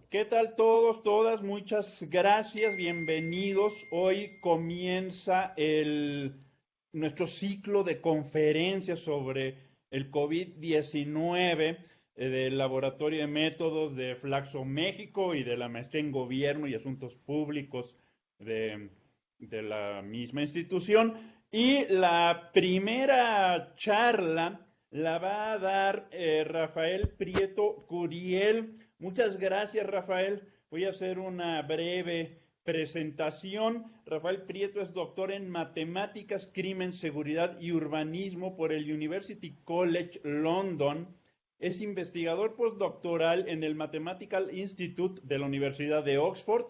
¿Qué tal todos, todas? Muchas gracias, bienvenidos. Hoy comienza nuestro ciclo de conferencias sobre el COVID-19 del Laboratorio de Métodos de Flaxo México y de la Maestría en Gobierno y Asuntos Públicos de, de la misma institución. Y la primera charla la va a dar Rafael Prieto Curiel. Muchas gracias, Rafael. Voy a hacer una breve presentación. Rafael Prieto es doctor en Matemáticas, Crimen, Seguridad y Urbanismo por el University College London. Es investigador postdoctoral en el Mathematical Institute de la Universidad de Oxford.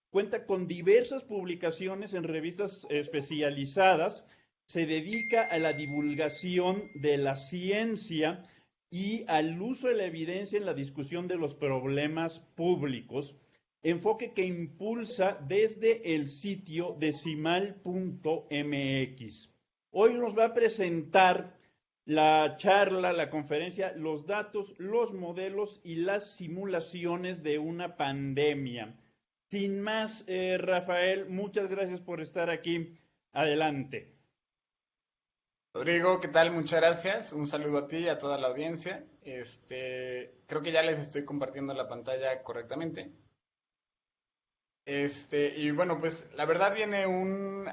Cuenta con diversas publicaciones en revistas especializadas. Se dedica a la divulgación de la ciencia y al uso de la evidencia en la discusión de los problemas públicos, enfoque que impulsa desde el sitio decimal.mx. Hoy nos va a presentar la charla, la conferencia, los datos, los modelos y las simulaciones de una pandemia. Sin más, Rafael, muchas gracias por estar aquí. Adelante. Rodrigo, ¿qué tal? Muchas gracias. Un saludo a ti y a toda la audiencia. Creo que ya les estoy compartiendo la pantalla correctamente. Y bueno, pues la verdad viene un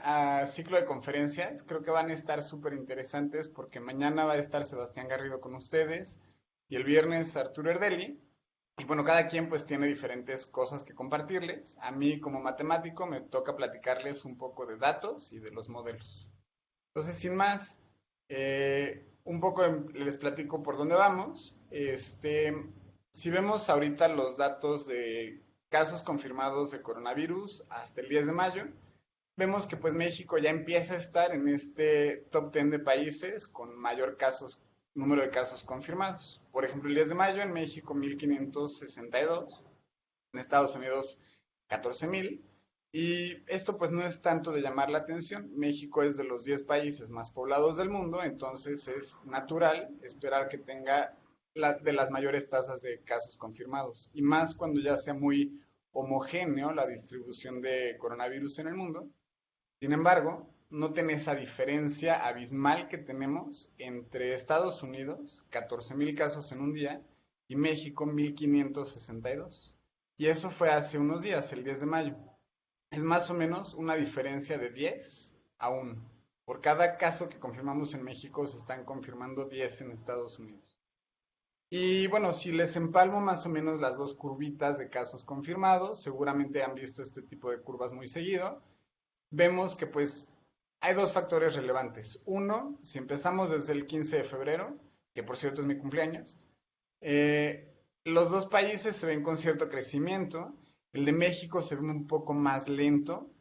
ciclo de conferencias. Creo que van a estar súper interesantes porque mañana va a estar Sebastián Garrido con ustedes y el viernes Arturo Erdeli. Y bueno, cada quien pues tiene diferentes cosas que compartirles. A mí como matemático me toca platicarles un poco de datos y de los modelos. Entonces, sin más, un poco les platico por dónde vamos. Si vemos ahorita los datos de casos confirmados de coronavirus hasta el 10 de mayo, vemos que pues México ya empieza a estar en este top 10 de países con mayor número de casos confirmados. Por ejemplo, el 10 de mayo en México 1562, en Estados Unidos 14,000. Y esto pues no es tanto de llamar la atención. México es de los 10 países más poblados del mundo, entonces es natural esperar que tenga de las mayores tasas de casos confirmados. Y más cuando ya sea muy homogéneo la distribución de coronavirus en el mundo. Sin embargo, noten esa diferencia abismal que tenemos entre Estados Unidos, 14,000 casos en un día, y México, 1562. Y eso fue hace unos días, el 10 de mayo. Es más o menos una diferencia de 10 a 1. Por cada caso que confirmamos en México se están confirmando 10 en Estados Unidos. Y bueno, si les empalmo más o menos las dos curvitas de casos confirmados, seguramente han visto este tipo de curvas muy seguido. Vemos que pues hay dos factores relevantes. Uno, si empezamos desde el 15 de febrero, que por cierto es mi cumpleaños, los dos países se ven con cierto crecimiento. El de México se ve un poco más lento.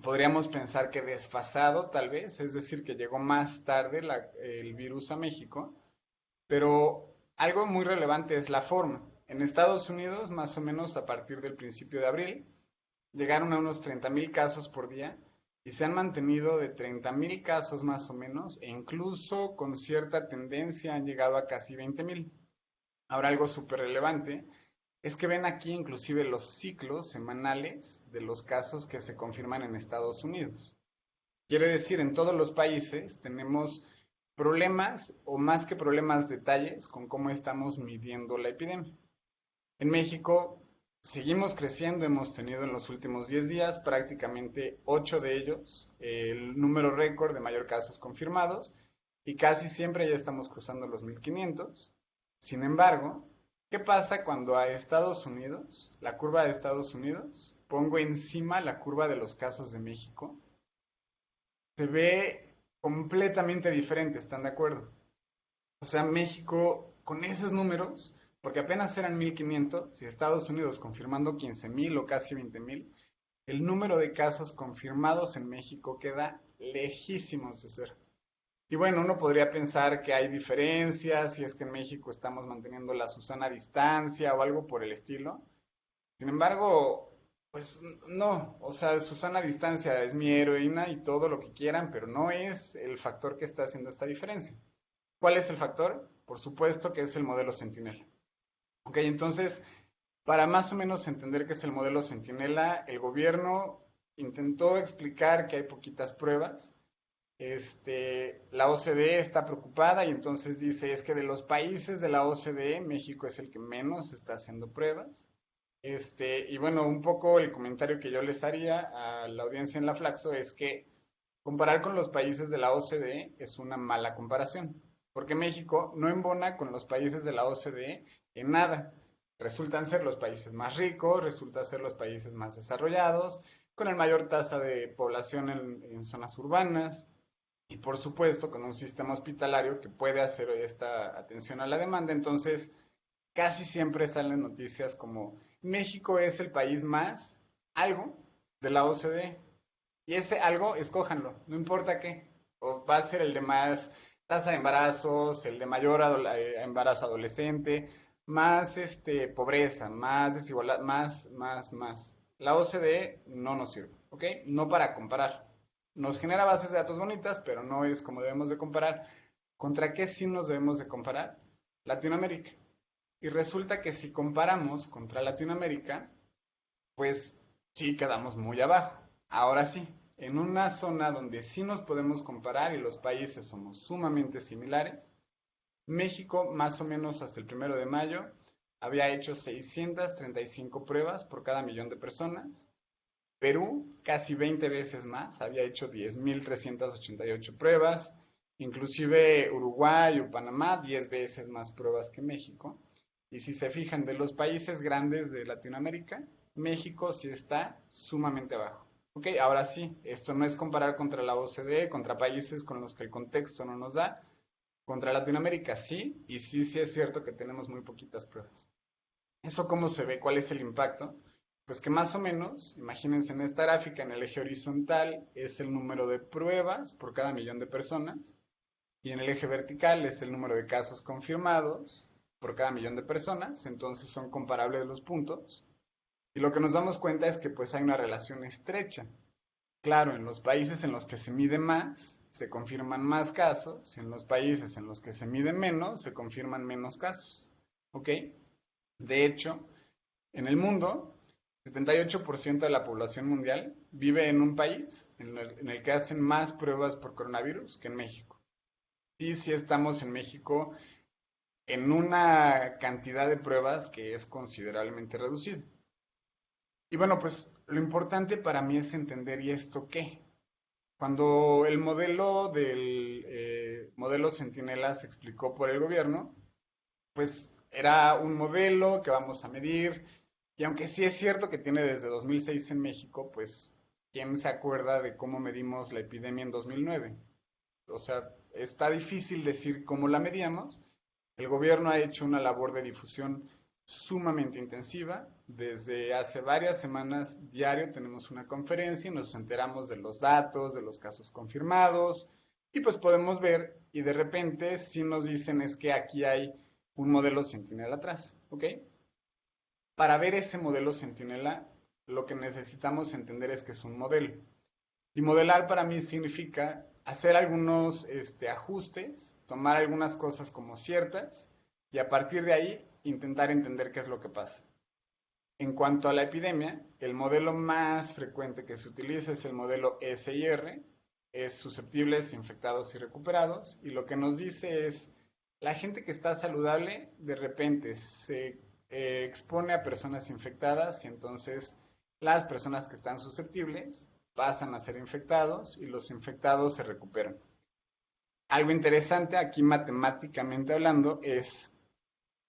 Podríamos pensar que desfasado tal vez, es decir, que llegó más tarde el virus a México. Pero algo muy relevante es la forma. En Estados Unidos, más o menos a partir del principio de abril, llegaron a unos 30,000 casos por día y se han mantenido de 30,000 casos más o menos e incluso con cierta tendencia han llegado a casi 20,000. Ahora algo súper relevante es que ven aquí inclusive los ciclos semanales de los casos que se confirman en Estados Unidos. Quiere decir, en todos los países tenemos problemas o más que problemas, detalles con cómo estamos midiendo la epidemia. En México seguimos creciendo, hemos tenido en los últimos 10 días prácticamente 8 de ellos, el número récord de mayor casos confirmados y casi siempre ya estamos cruzando los 1500. Sin embargo, ¿qué pasa cuando a Estados Unidos, la curva de Estados Unidos, pongo encima la curva de los casos de México? Se ve completamente diferente, ¿están de acuerdo? O sea, México con esos números, porque apenas eran 1500 y Estados Unidos confirmando 15,000 o casi 20,000, el número de casos confirmados en México queda lejísimos de ser. Y bueno, uno podría pensar que hay diferencias, si es que en México estamos manteniendo la Susana distancia o algo por el estilo. Sin embargo, pues no, o sea, Susana distancia es mi heroína y todo lo que quieran, pero no es el factor que está haciendo esta diferencia. ¿Cuál es el factor? Por supuesto que es el modelo Sentinel. Ok, entonces, Para más o menos entender qué es el modelo Centinela, el gobierno intentó explicar que hay poquitas pruebas. La OCDE está preocupada y entonces dice, es que de los países de la OCDE, México es el que menos está haciendo pruebas. Y bueno, un poco el comentario que yo les haría a la audiencia en la Flaxo es que comparar con los países de la OCDE es una mala comparación, porque México no embona con los países de la OCDE en nada. Resultan ser los países más ricos, resultan ser los países más desarrollados, con el mayor tasa de población en zonas urbanas y por supuesto con un sistema hospitalario que puede hacer esta atención a la demanda. Entonces, casi siempre salen noticias como México es el país más algo de la OCDE. Y ese algo, escójanlo, no importa qué. O va a ser el de más tasa de embarazos, el de mayor embarazo adolescente, más pobreza, más desigualdad, más. La OCDE no nos sirve, ¿ok? No para comparar. Nos genera bases de datos bonitas, pero no es como debemos de comparar. ¿Contra qué sí nos debemos de comparar? Latinoamérica. Y resulta que si comparamos contra Latinoamérica, pues sí quedamos muy abajo. Ahora sí, en una zona donde sí nos podemos comparar y los países somos sumamente similares, México más o menos hasta el 1 de mayo había hecho 635 pruebas por cada millón de personas. Perú casi 20 veces más, había hecho 10.388 pruebas. Inclusive Uruguay o Panamá 10 veces más pruebas que México. Y si se fijan de los países grandes de Latinoamérica, México sí está sumamente abajo. Ok, ahora sí, esto no es comparar contra la OCDE, contra países con los que el contexto no nos da. Contra Latinoamérica sí, y sí es cierto que tenemos muy poquitas pruebas. ¿Eso cómo se ve? ¿Cuál es el impacto? Pues que más o menos, imagínense en esta gráfica, en el eje horizontal es el número de pruebas por cada millón de personas y en el eje vertical es el número de casos confirmados por cada millón de personas, entonces son comparables los puntos. Y lo que nos damos cuenta es que pues hay una relación estrecha. Claro, en los países en los que se mide más, se confirman más casos, y en los países en los que se mide menos, se confirman menos casos. ¿Ok? De hecho, en el mundo, 78% de la población mundial vive en un país en el que hacen más pruebas por coronavirus que en México. Sí estamos en México en una cantidad de pruebas que es considerablemente reducida. Y bueno, pues lo importante para mí es entender, ¿y esto qué? Cuando el modelo del modelo Centinela se explicó por el gobierno, pues era un modelo que vamos a medir, y aunque sí es cierto que tiene desde 2006 en México, pues ¿quién se acuerda de cómo medimos la epidemia en 2009? O sea, está difícil decir cómo la medíamos. El gobierno ha hecho una labor de difusión sumamente intensiva. Desde hace varias semanas, diario tenemos una conferencia y nos enteramos de los datos, de los casos confirmados, y pues podemos ver, y de repente si nos dicen es que aquí hay un modelo Centinela atrás, ¿ok? Para ver ese modelo Centinela, lo que necesitamos entender es que es un modelo. Y modelar para mí significa hacer algunos ajustes, tomar algunas cosas como ciertas y a partir de ahí intentar entender qué es lo que pasa. En cuanto a la epidemia, el modelo más frecuente que se utiliza es el modelo SIR, es susceptibles, infectados y recuperados, y lo que nos dice es, la gente que está saludable de repente se expone a personas infectadas y entonces las personas que están susceptibles pasan a ser infectados y los infectados se recuperan. Algo interesante aquí matemáticamente hablando es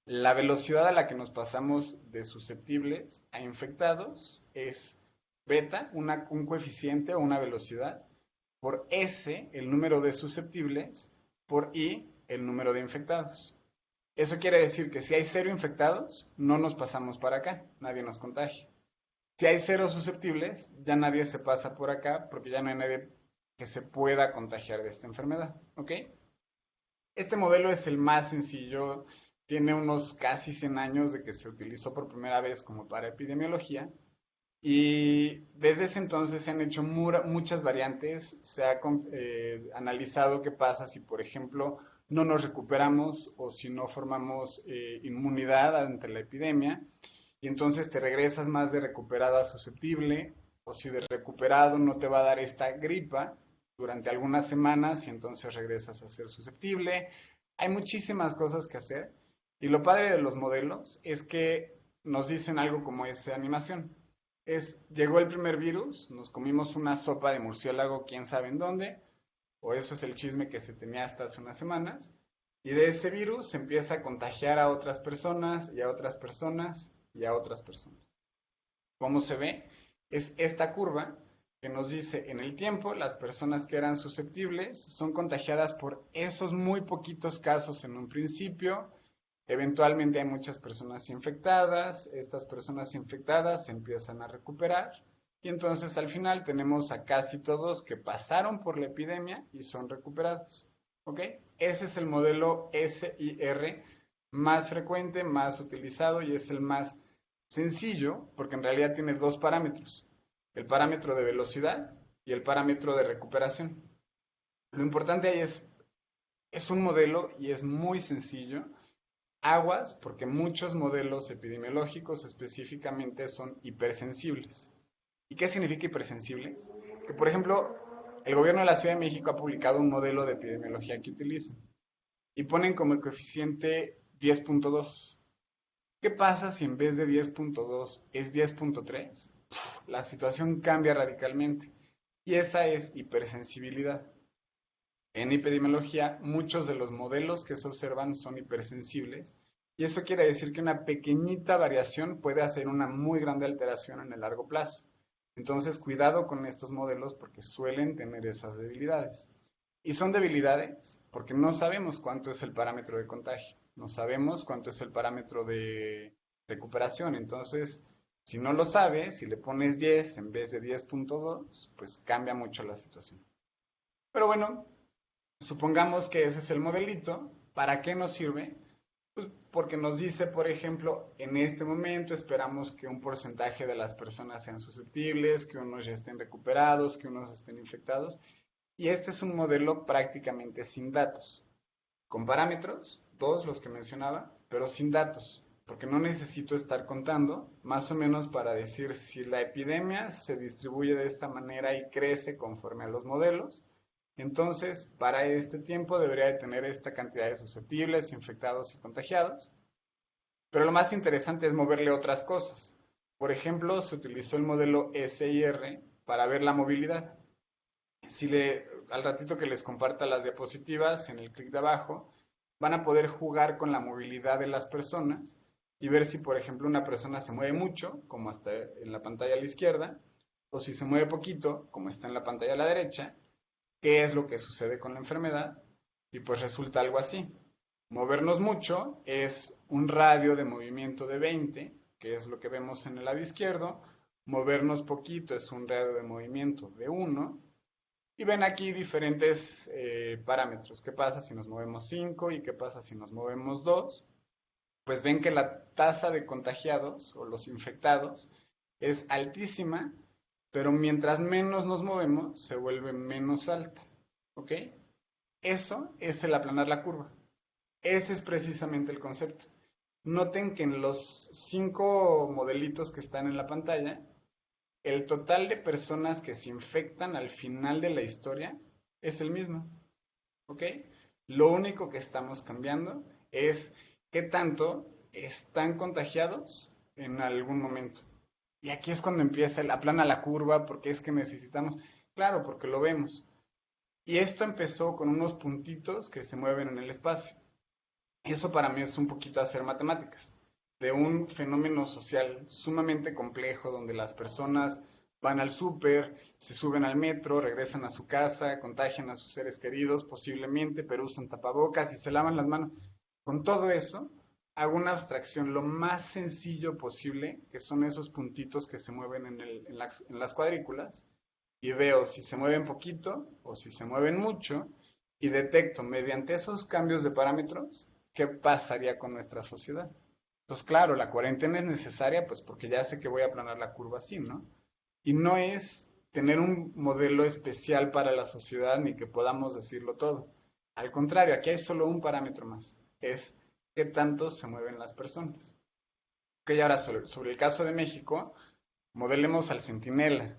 la velocidad a la que nos pasamos de susceptibles a infectados es beta, un coeficiente o una velocidad, por S, el número de susceptibles, por I, el número de infectados. Eso quiere decir que si hay 0 infectados, no nos pasamos para acá, nadie nos contagia. Si hay 0 susceptibles, ya nadie se pasa por acá porque ya no hay nadie que se pueda contagiar de esta enfermedad, ¿ok? Este modelo es el más sencillo, tiene unos casi 100 años de que se utilizó por primera vez como para epidemiología y desde ese entonces se han hecho muchas variantes, se ha analizado qué pasa si, por ejemplo, no nos recuperamos o si no formamos inmunidad ante la epidemia. y entonces te regresas más de recuperado a susceptible, o si de recuperado no te va a dar esta gripa durante algunas semanas y entonces regresas a ser susceptible. Hay muchísimas cosas que hacer y lo padre de los modelos es que nos dicen algo como esa animación. Llegó el primer virus, nos comimos una sopa de murciélago, quién sabe en dónde, o eso es el chisme que se tenía hasta hace unas semanas, y de ese virus se empieza a contagiar a otras personas y a otras personas y a otras personas. ¿Cómo se ve? Es esta curva que nos dice en el tiempo las personas que eran susceptibles son contagiadas por esos muy poquitos casos en un principio. Eventualmente hay muchas personas infectadas, estas personas infectadas se empiezan a recuperar y entonces al final tenemos a casi todos que pasaron por la epidemia y son recuperados. ¿Ok? Ese es el modelo SIR más frecuente, más utilizado y es el más sencillo porque en realidad tiene dos parámetros, el parámetro de velocidad y el parámetro de recuperación. Lo importante ahí es un modelo y es muy sencillo. Aguas, porque muchos modelos epidemiológicos específicamente son hipersensibles. ¿Y qué significa hipersensibles? Que, por ejemplo, el gobierno de la Ciudad de México ha publicado un modelo de epidemiología que utilizan y ponen como coeficiente 10.2. ¿Qué pasa si en vez de 10.2 es 10.3? La situación cambia radicalmente y esa es hipersensibilidad. En epidemiología, muchos de los modelos que se observan son hipersensibles y eso quiere decir que una pequeñita variación puede hacer una muy grande alteración en el largo plazo. Entonces, cuidado con estos modelos porque suelen tener esas debilidades. Y son debilidades porque no sabemos cuánto es el parámetro de contagio, no sabemos cuánto es el parámetro de recuperación. Entonces, si no lo sabes, si le pones 10 en vez de 10.2, pues cambia mucho la situación. Pero bueno, supongamos que ese es el modelito. ¿Para qué nos sirve? Pues porque nos dice, por ejemplo, en este momento esperamos que un porcentaje de las personas sean susceptibles, que unos ya estén recuperados, que unos estén infectados. Y este es un modelo prácticamente sin datos, con parámetros, todos los que mencionaba, pero sin datos, porque no necesito estar contando, más o menos para decir si la epidemia se distribuye de esta manera y crece conforme a los modelos. Entonces, para este tiempo debería de tener esta cantidad de susceptibles, infectados y contagiados. Pero lo más interesante es moverle otras cosas. Por ejemplo, se utilizó el modelo SIR para ver la movilidad. Al ratito que les comparta las diapositivas en el clic de abajo, van a poder jugar con la movilidad de las personas y ver si, por ejemplo, una persona se mueve mucho, como está en la pantalla a la izquierda, o si se mueve poquito, como está en la pantalla a la derecha, qué es lo que sucede con la enfermedad, y pues resulta algo así. Movernos mucho es un radio de movimiento de 20, que es lo que vemos en el lado izquierdo. Movernos poquito es un radio de movimiento de 1. Y ven aquí diferentes parámetros. ¿Qué pasa si nos movemos 5 y qué pasa si nos movemos 2? Pues ven que la tasa de contagiados o los infectados es altísima, pero mientras menos nos movemos, se vuelve menos alta. ¿Ok? Eso es el aplanar la curva. Ese es precisamente el concepto. Noten que en los 5 modelitos que están en la pantalla, el total de personas que se infectan al final de la historia es el mismo. ¿Ok? Lo único que estamos cambiando es qué tanto están contagiados en algún momento. Y aquí es cuando empieza el aplana la curva, porque es que necesitamos, claro, porque lo vemos. Y esto empezó con unos puntitos que se mueven en el espacio. Eso para mí es un poquito hacer matemáticas, de un fenómeno social sumamente complejo donde las personas van al súper, se suben al metro, regresan a su casa, contagian a sus seres queridos posiblemente, pero usan tapabocas y se lavan las manos. Con todo eso, hago una abstracción lo más sencillo posible, que son esos puntitos que se mueven en las cuadrículas, y veo si se mueven poquito o si se mueven mucho, y detecto mediante esos cambios de parámetros qué pasaría con nuestra sociedad. Pues claro, la cuarentena es necesaria, pues porque ya sé que voy a aplanar la curva así, ¿no? Y no es tener un modelo especial para la sociedad ni que podamos decirlo todo. Al contrario, aquí hay solo un parámetro más, es qué tanto se mueven las personas. Ok, ahora sobre el caso de México, modelemos al Centinela.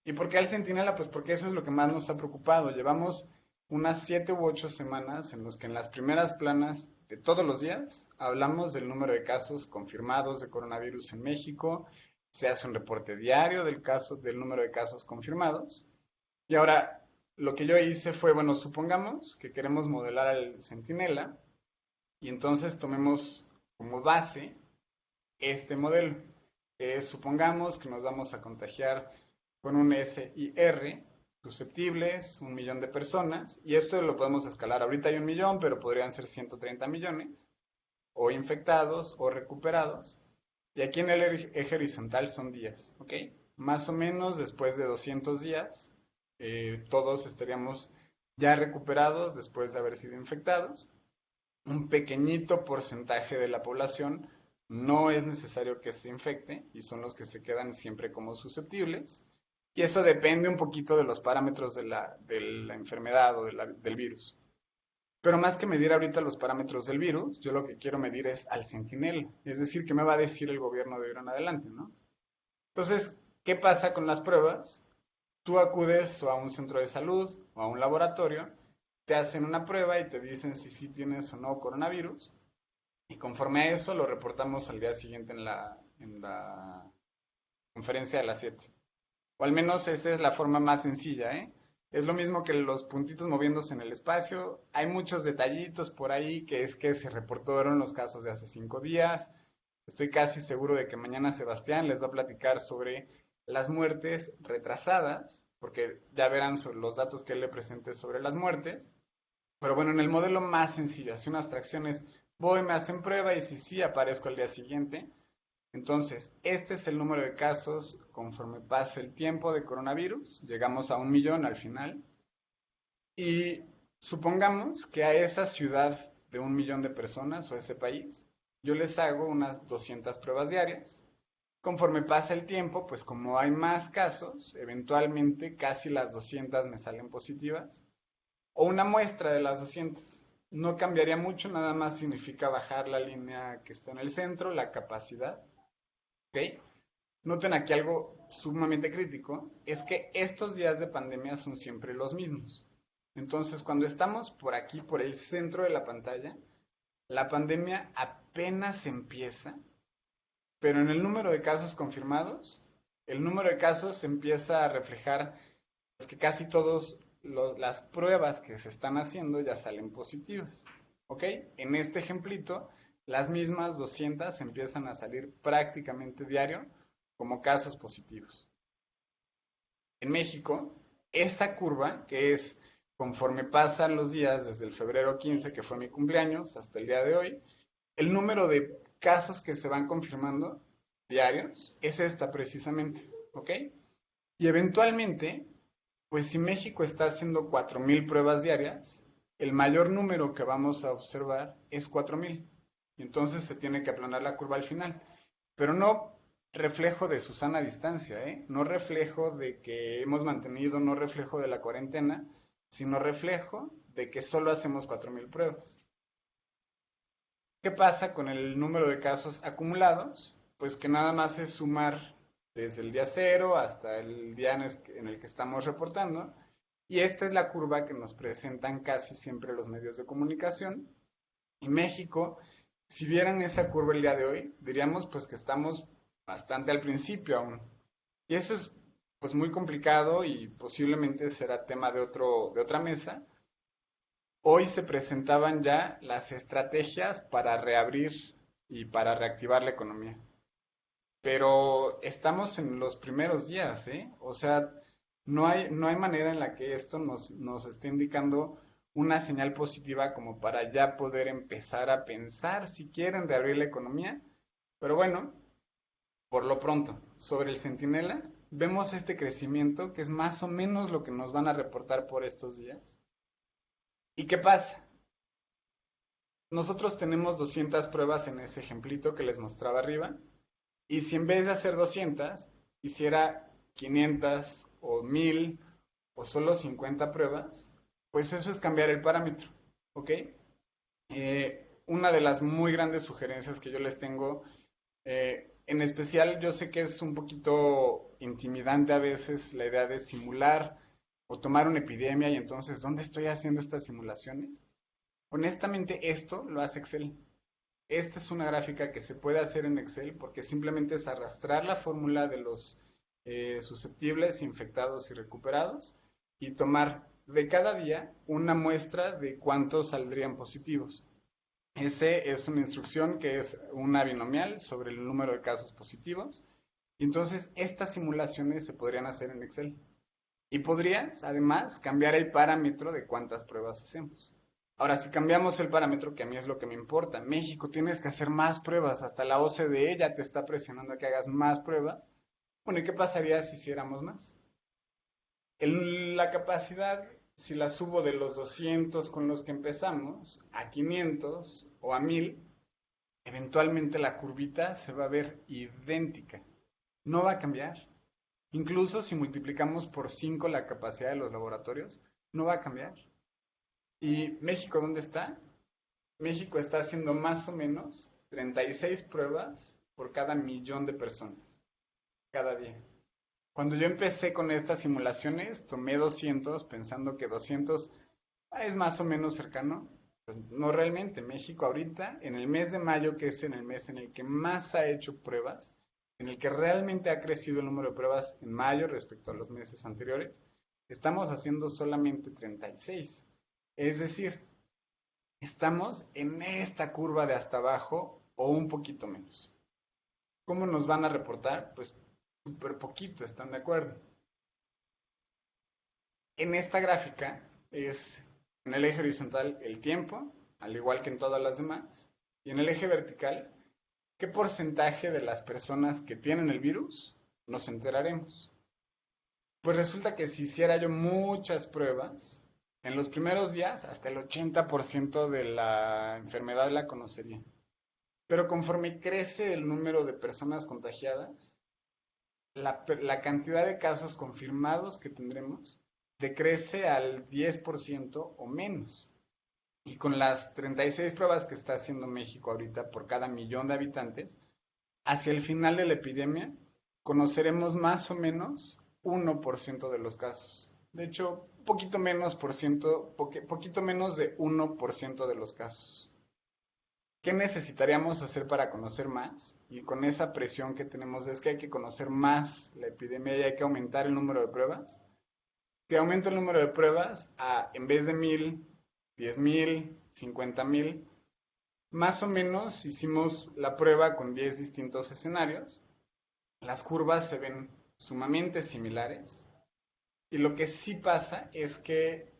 ¿Y por qué al Centinela? Pues porque eso es lo que más nos ha preocupado. Llevamos unas 7 u 8 semanas en los que en las primeras planas de todos los días hablamos del número de casos confirmados de coronavirus en México. Se hace un reporte diario del número de casos confirmados. Y ahora lo que yo hice fue, bueno, supongamos que queremos modelar al Centinela y entonces tomemos como base este modelo. Supongamos que nos vamos a contagiar con un SIR, susceptibles, 1 millón de personas, y esto lo podemos escalar. Ahorita hay 1 millón, pero podrían ser 130 millones, o infectados o recuperados. Y aquí en el eje horizontal son días, ¿ok? Más o menos después de 200 días, todos estaríamos ya recuperados después de haber sido infectados. Un pequeñito porcentaje de la población no es necesario que se infecte y son los que se quedan siempre como susceptibles. Y eso depende un poquito de los parámetros de la enfermedad o del virus. Pero más que medir ahorita los parámetros del virus, yo lo que quiero medir es al centinela. Es decir, qué me va a decir el gobierno de ahora en adelante, ¿no? Entonces, ¿qué pasa con las pruebas? Tú acudes a un centro de salud o a un laboratorio, te hacen una prueba y te dicen si sí tienes o no coronavirus. Y conforme a eso lo reportamos al día siguiente en la conferencia de las 7. O al menos esa es la forma más sencilla, ¿eh? Es lo mismo que los puntitos moviéndose en el espacio. Hay muchos detallitos por ahí, que es que se reportaron los casos de hace 5 días. Estoy casi seguro de que mañana Sebastián les va a platicar sobre las muertes retrasadas, porque ya verán los datos que él le presente sobre las muertes. Pero bueno, en el modelo más sencillo, así una abstracción es, voy, me hacen prueba y si sí, aparezco al día siguiente. Entonces, este es el número de casos conforme pasa el tiempo de coronavirus. Llegamos a 1 millón al final. Y supongamos que a esa ciudad de 1 millón de personas o a ese país, yo les hago unas 200 pruebas diarias. Conforme pasa el tiempo, pues como hay más casos, eventualmente casi las 200 me salen positivas. O una muestra de las 200. No cambiaría mucho, nada más significa bajar la línea que está en el centro, la capacidad. ¿Ok? Noten aquí algo sumamente crítico, es que estos días de pandemia son siempre los mismos. Entonces, cuando estamos por aquí, por el centro de la pantalla, la pandemia apenas empieza, pero en el número de casos confirmados, el número de casos empieza a reflejar pues, que casi todas las pruebas que se están haciendo ya salen positivas. ¿Ok? En este ejemplito, las mismas 200 empiezan a salir prácticamente diario como casos positivos. En México, esta curva, que es conforme pasan los días desde el febrero 15, que fue mi cumpleaños, hasta el día de hoy, el número de casos que se van confirmando diarios es esta precisamente, ¿ok? Y eventualmente, pues si México está haciendo 4,000 pruebas diarias, el mayor número que vamos a observar es 4,000. Y entonces se tiene que aplanar la curva al final. Pero no reflejo de su sana distancia, ¿eh? No reflejo de que hemos mantenido, no reflejo de la cuarentena, sino reflejo de que solo hacemos 4,000 pruebas. ¿Qué pasa con el número de casos acumulados? Pues que nada más es sumar desde el día cero hasta el día en el que estamos reportando. Y esta es la curva que nos presentan casi siempre los medios de comunicación. Y México, si vieran esa curva el día de hoy, diríamos pues que estamos bastante al principio aún. Y eso es pues muy complicado y posiblemente será tema de otra mesa. Hoy se presentaban ya las estrategias para reabrir y para reactivar la economía. Pero estamos en los primeros días, ¿eh? O sea, no hay manera en la que esto nos esté indicando una señal positiva como para ya poder empezar a pensar si quieren reabrir la economía. Pero bueno, por lo pronto, sobre el Centinela, vemos este crecimiento que es más o menos lo que nos van a reportar por estos días. ¿Y qué pasa? Nosotros tenemos 200 pruebas en ese ejemplito que les mostraba arriba. Y si en vez de hacer 200, hiciera 500 o 1000 o solo 50 pruebas, pues eso es cambiar el parámetro, ¿ok? Una de las muy grandes sugerencias que yo les tengo En especial, yo sé que es un poquito intimidante a veces la idea de simular o tomar una epidemia y entonces, ¿dónde estoy haciendo estas simulaciones? Honestamente, esto lo hace Excel. Esta es una gráfica que se puede hacer en Excel porque simplemente es arrastrar la fórmula de los susceptibles, infectados y recuperados y tomar de cada día una muestra de cuántos saldrían positivos. Ese es una instrucción que es una binomial sobre el número de casos positivos. Y entonces estas simulaciones se podrían hacer en Excel. Y podrías, además, cambiar el parámetro de cuántas pruebas hacemos. Ahora, si cambiamos el parámetro, que a mí es lo que me importa, México tienes que hacer más pruebas, hasta la OCDE ya te está presionando a que hagas más pruebas. Bueno, ¿y qué pasaría si hiciéramos más? La capacidad, si la subo de los 200 con los que empezamos a 500 o a 1000, eventualmente la curvita se va a ver idéntica. No va a cambiar. Incluso si multiplicamos por 5 la capacidad de los laboratorios, no va a cambiar. ¿Y México dónde está? México está haciendo más o menos 36 pruebas por cada millón de personas, cada día. Cuando yo empecé con estas simulaciones, tomé 200 pensando que 200 es más o menos cercano. Pues no realmente. México ahorita, en el mes de mayo, que es en el mes en el que más ha hecho pruebas, en el que realmente ha crecido el número de pruebas en mayo respecto a los meses anteriores, estamos haciendo solamente 36. Es decir, estamos en esta curva de hasta abajo o un poquito menos. ¿Cómo nos van a reportar? Pues súper poquito, ¿están de acuerdo? En esta gráfica es en el eje horizontal el tiempo, al igual que en todas las demás, y en el eje vertical, ¿qué porcentaje de las personas que tienen el virus nos enteraremos? Pues resulta que si hiciera yo muchas pruebas, en los primeros días hasta el 80% de la enfermedad la conocería. Pero conforme crece el número de personas contagiadas, la cantidad de casos confirmados que tendremos decrece al 10% o menos. Y con las 36 pruebas que está haciendo México ahorita por cada millón de habitantes, hacia el final de la epidemia conoceremos más o menos 1% de los casos. De hecho, poquito menos de 1% de los casos. ¿Qué necesitaríamos hacer para conocer más? Y con esa presión que tenemos es que hay que conocer más la epidemia y hay que aumentar el número de pruebas. Que aumente el número de pruebas a, en vez de 1000, 10,000, 50,000. Más o menos hicimos la prueba con 10 distintos escenarios. Las curvas se ven sumamente similares. Y lo que sí pasa es que,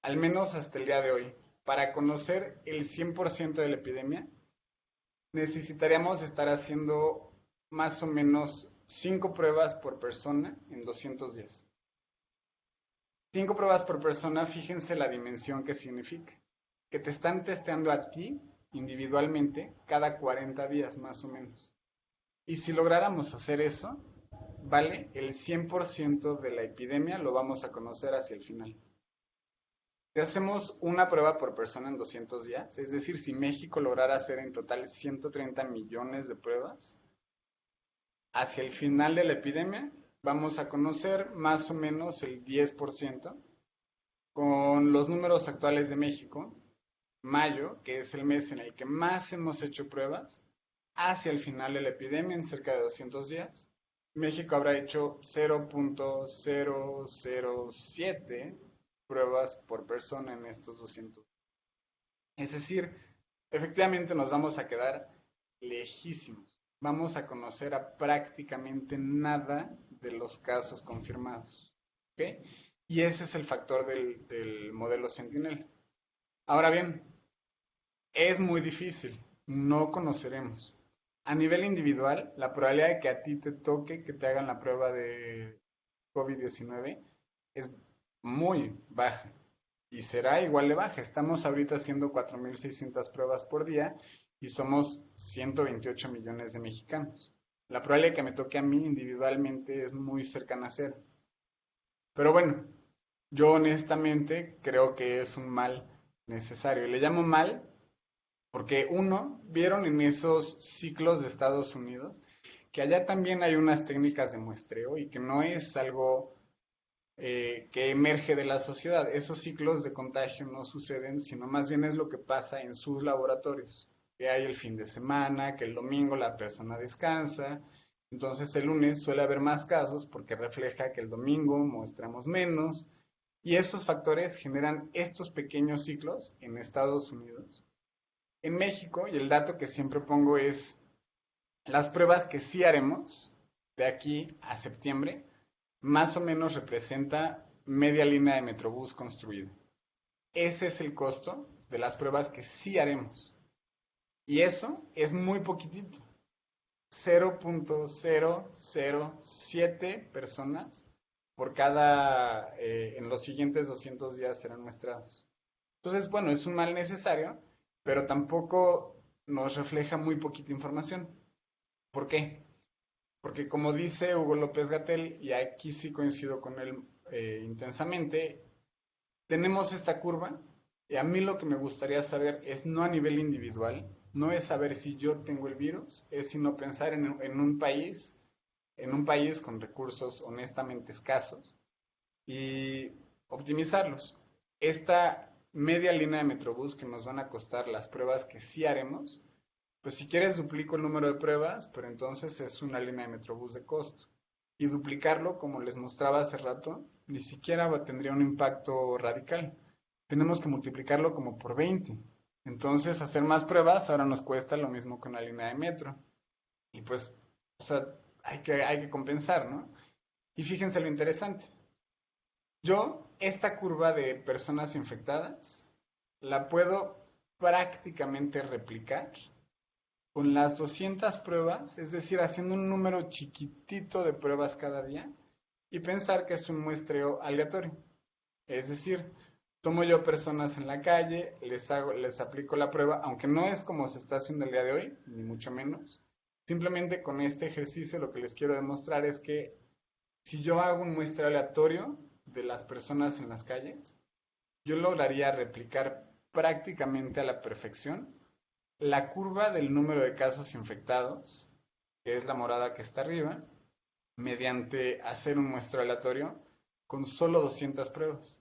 al menos hasta el día de hoy, para conocer el 100% de la epidemia, necesitaríamos estar haciendo más o menos 5 pruebas por persona en 200 días. 5 pruebas por persona, fíjense la dimensión que significa. Que te están testeando a ti individualmente cada 40 días más o menos. Y si lográramos hacer eso, vale, el 100% de la epidemia lo vamos a conocer hacia el final. Si hacemos una prueba por persona en 200 días, es decir, si México lograra hacer en total 130 millones de pruebas, hacia el final de la epidemia vamos a conocer más o menos el 10%. Con los números actuales de México, mayo, que es el mes en el que más hemos hecho pruebas, hacia el final de la epidemia, en cerca de 200 días, México habrá hecho 0.007 pruebas por persona en estos 200. Es decir, efectivamente nos vamos a quedar lejísimos. Vamos a conocer a prácticamente nada de los casos confirmados. ¿Ok? Y ese es el factor del modelo Sentinel. Ahora bien, es muy difícil, no conoceremos. A nivel individual, la probabilidad de que a ti te toque que te hagan la prueba de COVID-19 es muy baja y será igual de baja. Estamos ahorita haciendo 4,600 pruebas por día y somos 128 millones de mexicanos. La probabilidad de que me toque a mí individualmente es muy cercana a cero. Pero bueno, yo honestamente creo que es un mal necesario. Le llamo mal Porque uno, vieron en esos ciclos de Estados Unidos que allá también hay unas técnicas de muestreo y que no es algo que emerge de la sociedad. Esos ciclos de contagio no suceden, sino más bien es lo que pasa en sus laboratorios, que hay el fin de semana, que el domingo la persona descansa, entonces el lunes suele haber más casos porque refleja que el domingo muestramos menos y esos factores generan estos pequeños ciclos en Estados Unidos. En México, y el dato que siempre pongo es las pruebas que sí haremos de aquí a septiembre, más o menos representa media línea de Metrobús construida. Ese es el costo de las pruebas que sí haremos. Y eso es muy poquitito. 0.007 personas por cada, en los siguientes 200 días serán muestrados. Entonces, bueno, es un mal necesario, pero tampoco nos refleja muy poquita información. ¿Por qué? Porque como dice Hugo López Gatell, y aquí sí coincido con él intensamente, tenemos esta curva y a mí lo que me gustaría saber es no a nivel individual, no es saber si yo tengo el virus, es sino pensar en un país con recursos honestamente escasos y optimizarlos. Esta media línea de Metrobús que nos van a costar las pruebas que sí haremos, pues si quieres duplico el número de pruebas, pero entonces es una línea de Metrobús de costo. Y duplicarlo, como les mostraba hace rato, ni siquiera tendría un impacto radical. Tenemos que multiplicarlo como por 20. Entonces, hacer más pruebas ahora nos cuesta lo mismo que una línea de metro. Y pues, o sea, hay que compensar, ¿no? Y fíjense lo interesante. Yo, esta curva de personas infectadas, la puedo prácticamente replicar con las 200 pruebas, es decir, haciendo un número chiquitito de pruebas cada día y pensar que es un muestreo aleatorio. Es decir, tomo yo personas en la calle, les aplico la prueba, aunque no es como se está haciendo el día de hoy, ni mucho menos. Simplemente con este ejercicio lo que les quiero demostrar es que si yo hago un muestreo aleatorio de las personas en las calles, yo lograría replicar prácticamente a la perfección la curva del número de casos infectados, que es la morada que está arriba, mediante hacer un muestreo aleatorio con solo 200 pruebas.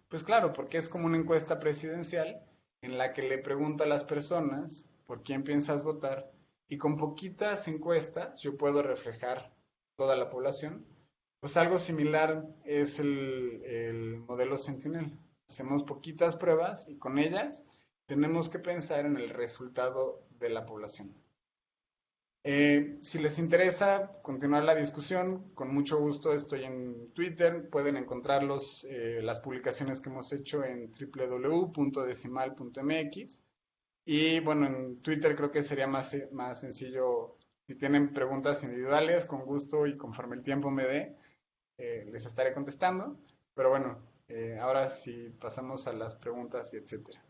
Pues claro, porque es como una encuesta presidencial en la que le pregunto a las personas por quién piensas votar y con poquitas encuestas yo puedo reflejar toda la población. Pues algo similar es el modelo Sentinel. Hacemos poquitas pruebas y con ellas tenemos que pensar en el resultado de la población. Si les interesa continuar la discusión, con mucho gusto estoy en Twitter. Pueden encontrar las publicaciones que hemos hecho en www.decimal.mx. Y bueno, en Twitter creo que sería más sencillo. Si tienen preguntas individuales, con gusto y conforme el tiempo me dé, les estaré contestando. Pero bueno, ahora sí pasamos a las preguntas y etcétera.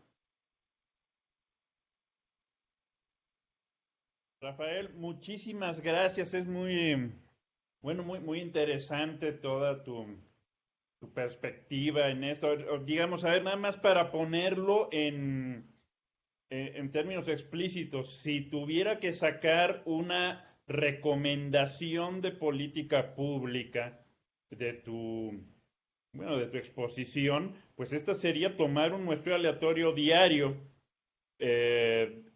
Rafael, muchísimas gracias. Es muy, bueno, muy interesante toda tu perspectiva en esto. Digamos, a ver, nada más para ponerlo en términos explícitos, si tuviera que sacar una recomendación de política pública de de tu exposición, pues esta sería tomar un muestreo aleatorio diario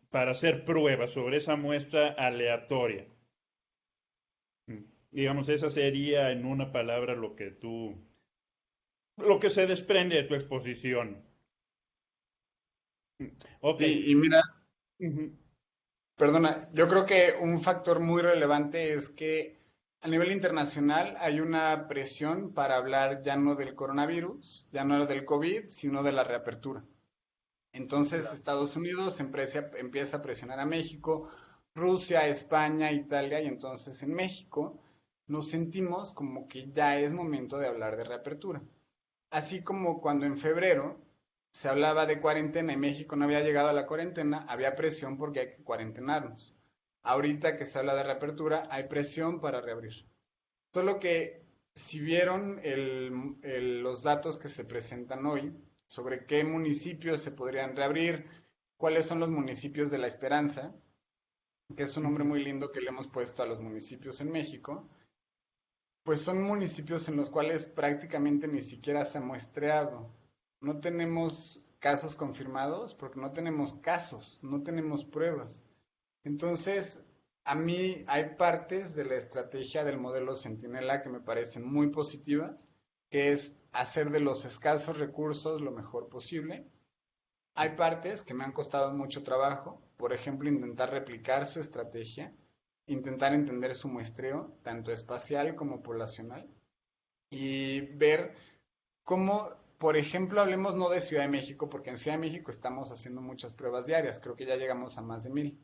para hacer pruebas sobre esa muestra aleatoria. Digamos, esa sería en una palabra lo que se desprende de tu exposición. Ok. Sí, y mira, Ujú. perdona, yo creo que un factor muy relevante es que a nivel internacional hay una presión para hablar ya no del coronavirus, ya no del COVID, sino de la reapertura. Entonces Estados Unidos empieza a presionar a México, Rusia, España, Italia, y entonces en México nos sentimos como que ya es momento de hablar de reapertura. Así como cuando en febrero se hablaba de cuarentena y México no había llegado a la cuarentena, había presión porque hay que cuarentenarnos. Ahorita que se habla de reapertura, hay presión para reabrir. Solo que si vieron los datos que se presentan hoy sobre qué municipios se podrían reabrir, cuáles son los municipios de la esperanza, que es un nombre Ujú. muy lindo que le hemos puesto a los municipios en México. Pues son municipios en los cuales prácticamente ni siquiera se ha muestreado. No tenemos casos confirmados porque no tenemos casos, no tenemos pruebas. Entonces, a mí hay partes de la estrategia del modelo Centinela que me parecen muy positivas, que es hacer de los escasos recursos lo mejor posible. Hay partes que me han costado mucho trabajo, por ejemplo, intentar replicar su estrategia, intentar entender su muestreo, tanto espacial como poblacional, y ver cómo, por ejemplo, hablemos no de Ciudad de México, porque en Ciudad de México estamos haciendo muchas pruebas diarias, creo que ya llegamos a más de 1000.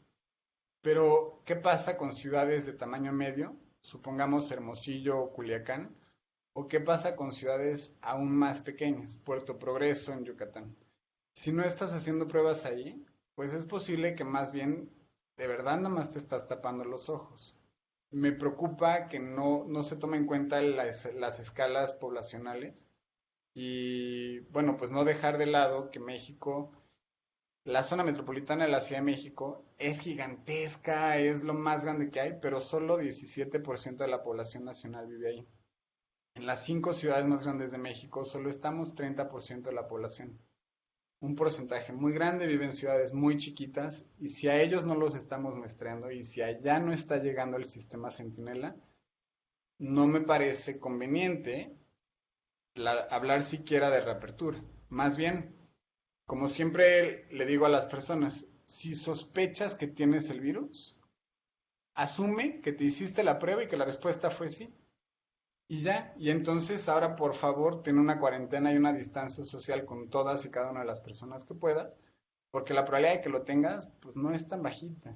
Pero, ¿qué pasa con ciudades de tamaño medio? Supongamos Hermosillo o Culiacán. ¿O qué pasa con ciudades aún más pequeñas? Puerto Progreso en Yucatán. Si no estás haciendo pruebas ahí, pues es posible que más bien de verdad nada más te estás tapando los ojos. Me preocupa que no se tome en cuenta las escalas poblacionales y bueno, pues no dejar de lado que México, la zona metropolitana de la Ciudad de México es gigantesca, es lo más grande que hay, pero solo 17% de la población nacional vive ahí. En las 5 ciudades más grandes de México solo estamos 30% de la población. Un porcentaje muy grande vive en ciudades muy chiquitas y si a ellos no los estamos muestreando y si allá no está llegando el sistema Centinela, no me parece conveniente hablar siquiera de reapertura. Más bien, como siempre le digo a las personas, si sospechas que tienes el virus, asume que te hiciste la prueba y que la respuesta fue sí. Y ya, y entonces ahora por favor ten una cuarentena y una distancia social con todas y cada una de las personas que puedas, porque la probabilidad de que lo tengas pues no es tan bajita.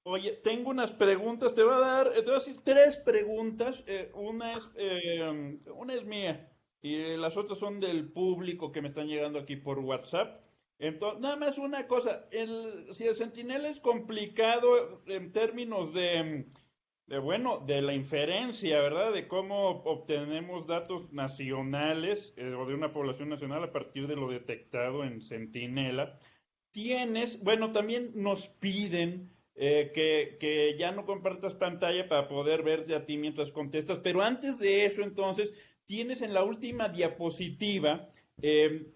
Oye, tengo unas preguntas, te voy a decir tres preguntas. Una es mía y las otras son del público que me están llegando aquí por WhatsApp. Entonces, nada más una cosa, si el Sentinel es complicado en términos de la inferencia, ¿verdad? De cómo obtenemos datos nacionales o de una población nacional a partir de lo detectado en Centinela. Bueno, también nos piden que ya no compartas pantalla para poder verte a ti mientras contestas, pero antes de eso, entonces, tienes en la última diapositiva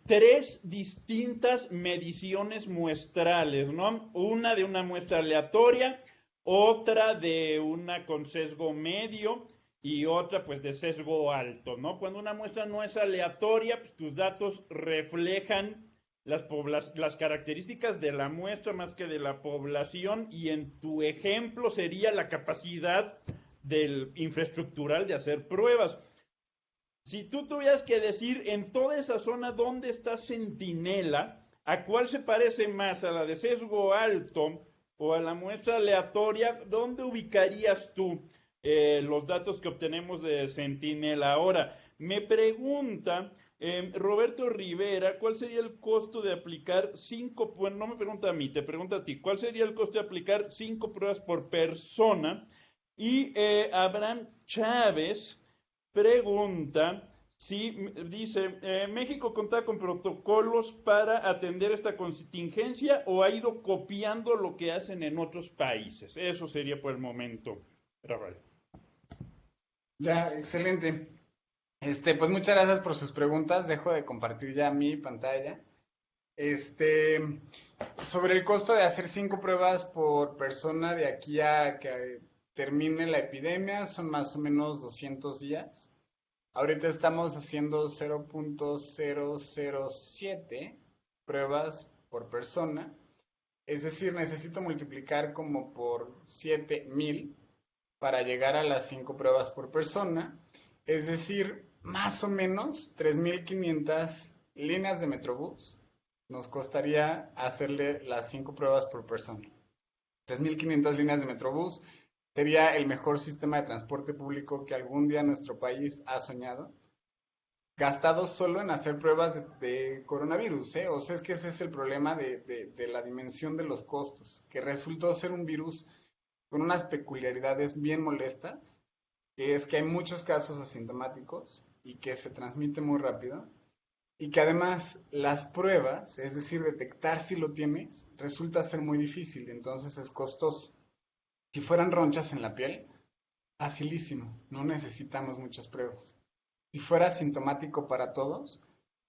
tres distintas mediciones muestrales, ¿no? Una de una muestra aleatoria, otra de una con sesgo medio y otra pues de sesgo alto, ¿no? Cuando una muestra no es aleatoria, pues tus datos reflejan las características de la muestra más que de la población y en tu ejemplo sería la capacidad del infraestructural de hacer pruebas. Si tú tuvieras que decir en toda esa zona dónde está Centinela, ¿a cuál se parece más? ¿A la de sesgo alto o a la muestra aleatoria? ¿Dónde ubicarías tú los datos que obtenemos de Centinela? Ahora, me pregunta Roberto Rivera, ¿cuál sería el costo de aplicar bueno, no me pregunta a mí, te pregunta a ti, ¿cuál sería el costo de aplicar 5 pruebas por persona? Y Abraham Chávez pregunta si dice, ¿México contaba con protocolos para atender esta contingencia o ha ido copiando lo que hacen en otros países? Eso sería por el momento, Rafael. Ya, excelente. Pues muchas gracias por sus preguntas. Dejo de compartir ya mi pantalla. Este, sobre el costo de hacer 5 pruebas por persona de aquí a que termine la epidemia, son más o menos 200 días. Ahorita estamos haciendo 0.007 pruebas por persona. Es decir, necesito multiplicar como por 7000 para llegar a las 5 pruebas por persona. Es decir, más o menos 3500 líneas de Metrobús nos costaría hacerle las 5 pruebas por persona. 3500 líneas de Metrobús sería el mejor sistema de transporte público que algún día nuestro país ha soñado, gastado solo en hacer pruebas de coronavirus, ¿eh? O sea, es que ese es el problema de la dimensión de los costos, que resultó ser un virus con unas peculiaridades bien molestas, que es que hay muchos casos asintomáticos y que se transmite muy rápido. y que además las pruebas, es decir, detectar si lo tienes, resulta ser muy difícil, entonces es costoso. Si fueran ronchas en la piel, facilísimo, no necesitamos muchas pruebas. Si fuera sintomático para todos,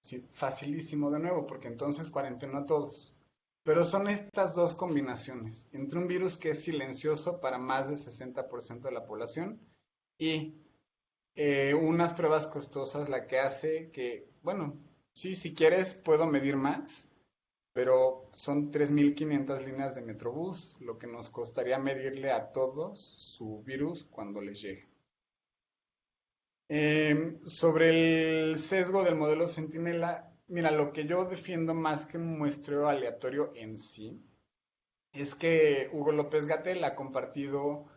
sí, facilísimo de nuevo, porque entonces cuarentena a todos. Pero son estas dos combinaciones, entre un virus que es silencioso para más del 60% de la población y unas pruebas costosas, la que hace que, bueno, sí, si quieres puedo medir más, pero son 3.500 líneas de Metrobús, lo que nos costaría medirle a todos su virus cuando les llegue. Sobre el sesgo del modelo Centinela, mira, lo que yo defiendo más que un muestreo aleatorio en sí, es que Hugo López Gatell ha compartido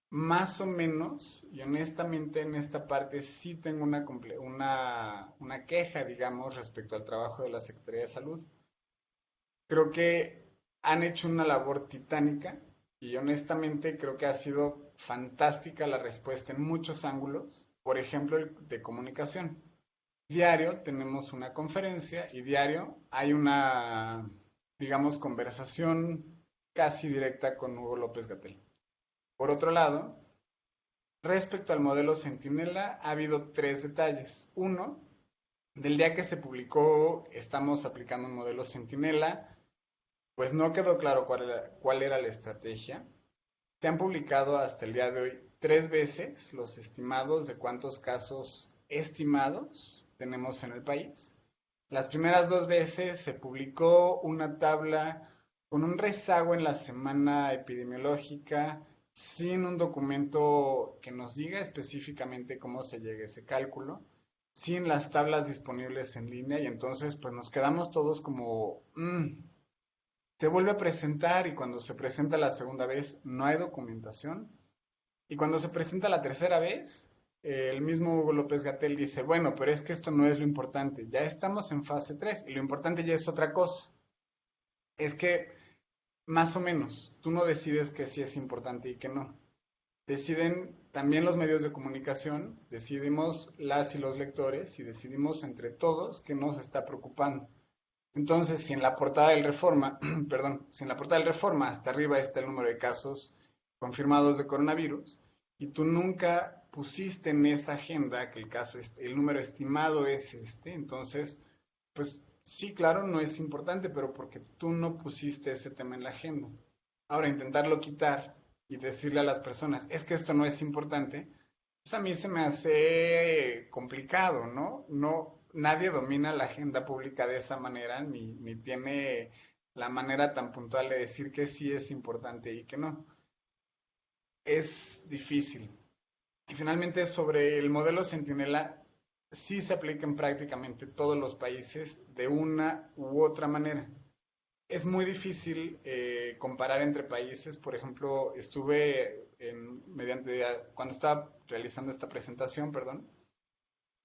más o menos, y honestamente en esta parte sí tengo una queja, digamos, respecto al trabajo de la Secretaría de Salud. Creo que han hecho una labor titánica y honestamente creo que ha sido fantástica la respuesta en muchos ángulos, por ejemplo, el de comunicación. Diario tenemos una conferencia y diario hay una, digamos, conversación casi directa con Hugo López Gatell. Por otro lado, respecto al modelo Centinela, ha habido tres detalles. Uno, del día que se publicó, estamos aplicando un modelo Centinela, pues no quedó claro cuál era la estrategia. Se han publicado hasta el día de hoy tres veces los estimados de cuántos casos estimados tenemos en el país. Las primeras dos veces se publicó una tabla con un rezago en la semana epidemiológica, sin un documento que nos diga específicamente cómo se llega a ese cálculo, sin las tablas disponibles en línea, y entonces pues nos quedamos todos como, se vuelve a presentar y cuando se presenta la segunda vez no hay documentación. Y cuando se presenta la tercera vez, el mismo Hugo López Gatell dice, bueno, pero es que esto no es lo importante, ya estamos en fase 3 y lo importante ya es otra cosa. Es que, más o menos, tú no decides que sí es importante y que no. Deciden también los medios de comunicación, decidimos las y los lectores y decidimos entre todos qué nos está preocupando. Entonces, si en la portada del Reforma, perdón, si en la portada del Reforma hasta arriba está el número de casos confirmados de coronavirus y tú nunca pusiste en esa agenda que el número estimado es este, entonces, pues sí, claro, no es importante, pero porque tú no pusiste ese tema en la agenda. Ahora, intentarlo quitar y decirle a las personas, es que esto no es importante, pues a mí se me hace complicado, ¿no? No, nadie domina la agenda pública de esa manera, ni tiene la manera tan puntual de decir que sí es importante y que no. Es difícil. Y finalmente, sobre el modelo Centinela, sí se aplica en prácticamente todos los países de una u otra manera. Es muy difícil comparar entre países. Por ejemplo, cuando estaba realizando esta presentación, perdón,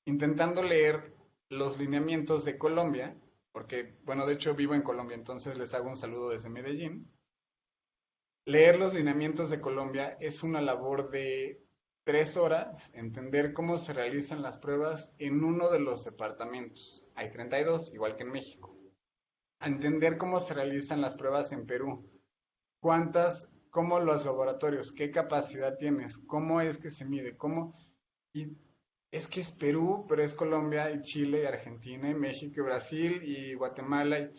intentando leer los lineamientos de Colombia, porque, bueno, de hecho vivo en Colombia, entonces les hago un saludo desde Medellín. Leer los lineamientos de Colombia es una labor de 3 horas, entender cómo se realizan las pruebas en uno de los departamentos. Hay 32, igual que en México. A entender cómo se realizan las pruebas en Perú. Cómo los laboratorios, qué capacidad tienes, cómo es que se mide, y es que es Perú, pero es Colombia y Chile y Argentina y México y Brasil y Guatemala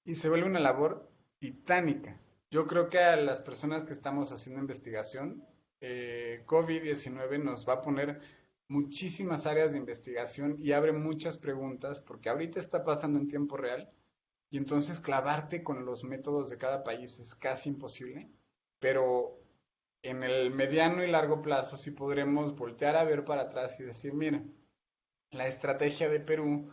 y se vuelve una labor titánica. Yo creo que a las personas que estamos haciendo investigación, COVID-19 nos va a poner muchísimas áreas de investigación y abre muchas preguntas porque ahorita está pasando en tiempo real y entonces clavarte con los métodos de cada país es casi imposible, pero en el mediano y largo plazo sí podremos voltear a ver para atrás y decir, mira, la estrategia de Perú,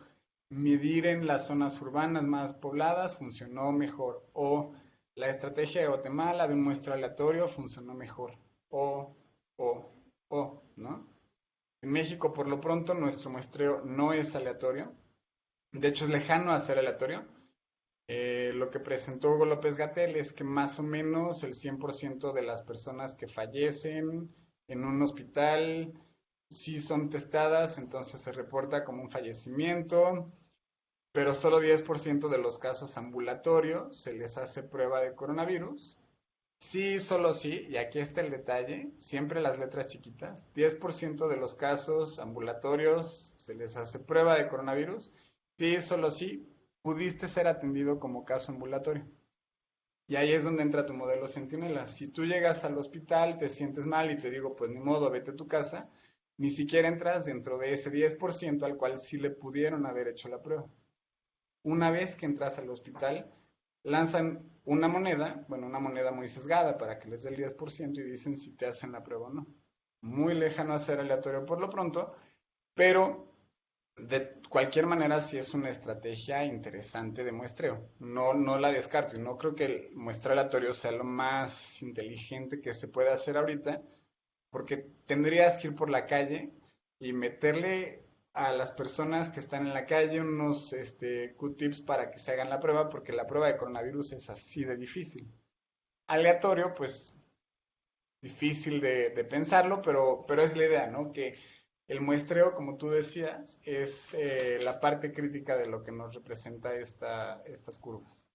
medir en las zonas urbanas más pobladas funcionó mejor, o la estrategia de Guatemala de un muestreo aleatorio funcionó mejor, o, o, ¿no? En México, por lo pronto, nuestro muestreo no es aleatorio, de hecho es lejano a ser aleatorio. Lo que presentó Hugo López Gatell es que más o menos el 100% de las personas que fallecen en un hospital sí son testadas, entonces se reporta como un fallecimiento. pero solo 10% de los casos ambulatorios se les hace prueba de coronavirus. Sí, solo sí, y aquí está el detalle, siempre las letras chiquitas, 10% de los casos ambulatorios se les hace prueba de coronavirus. Sí, solo sí, pudiste ser atendido como caso ambulatorio. Y ahí es donde entra tu modelo Centinela. Si tú llegas al hospital, te sientes mal y te digo, pues ni modo, vete a tu casa, ni siquiera entras dentro de ese 10% al cual sí le pudieron haber hecho la prueba. Una vez que entras al hospital, lanzan una moneda, bueno, una moneda muy sesgada para que les dé el 10% y dicen si te hacen la prueba o no. Muy lejano a ser aleatorio por lo pronto, pero de cualquier manera sí es una estrategia interesante de muestreo. No, no la descarto y no creo que el muestreo aleatorio sea lo más inteligente que se puede hacer ahorita, porque tendrías que ir por la calle y meterle a las personas que están en la calle unos Q-tips para que se hagan la prueba, porque la prueba de coronavirus es así de difícil. Aleatorio, pues difícil de pensarlo, pero es la idea, ¿no? Que el muestreo, como tú decías, es la parte crítica de lo que nos representa estas curvas.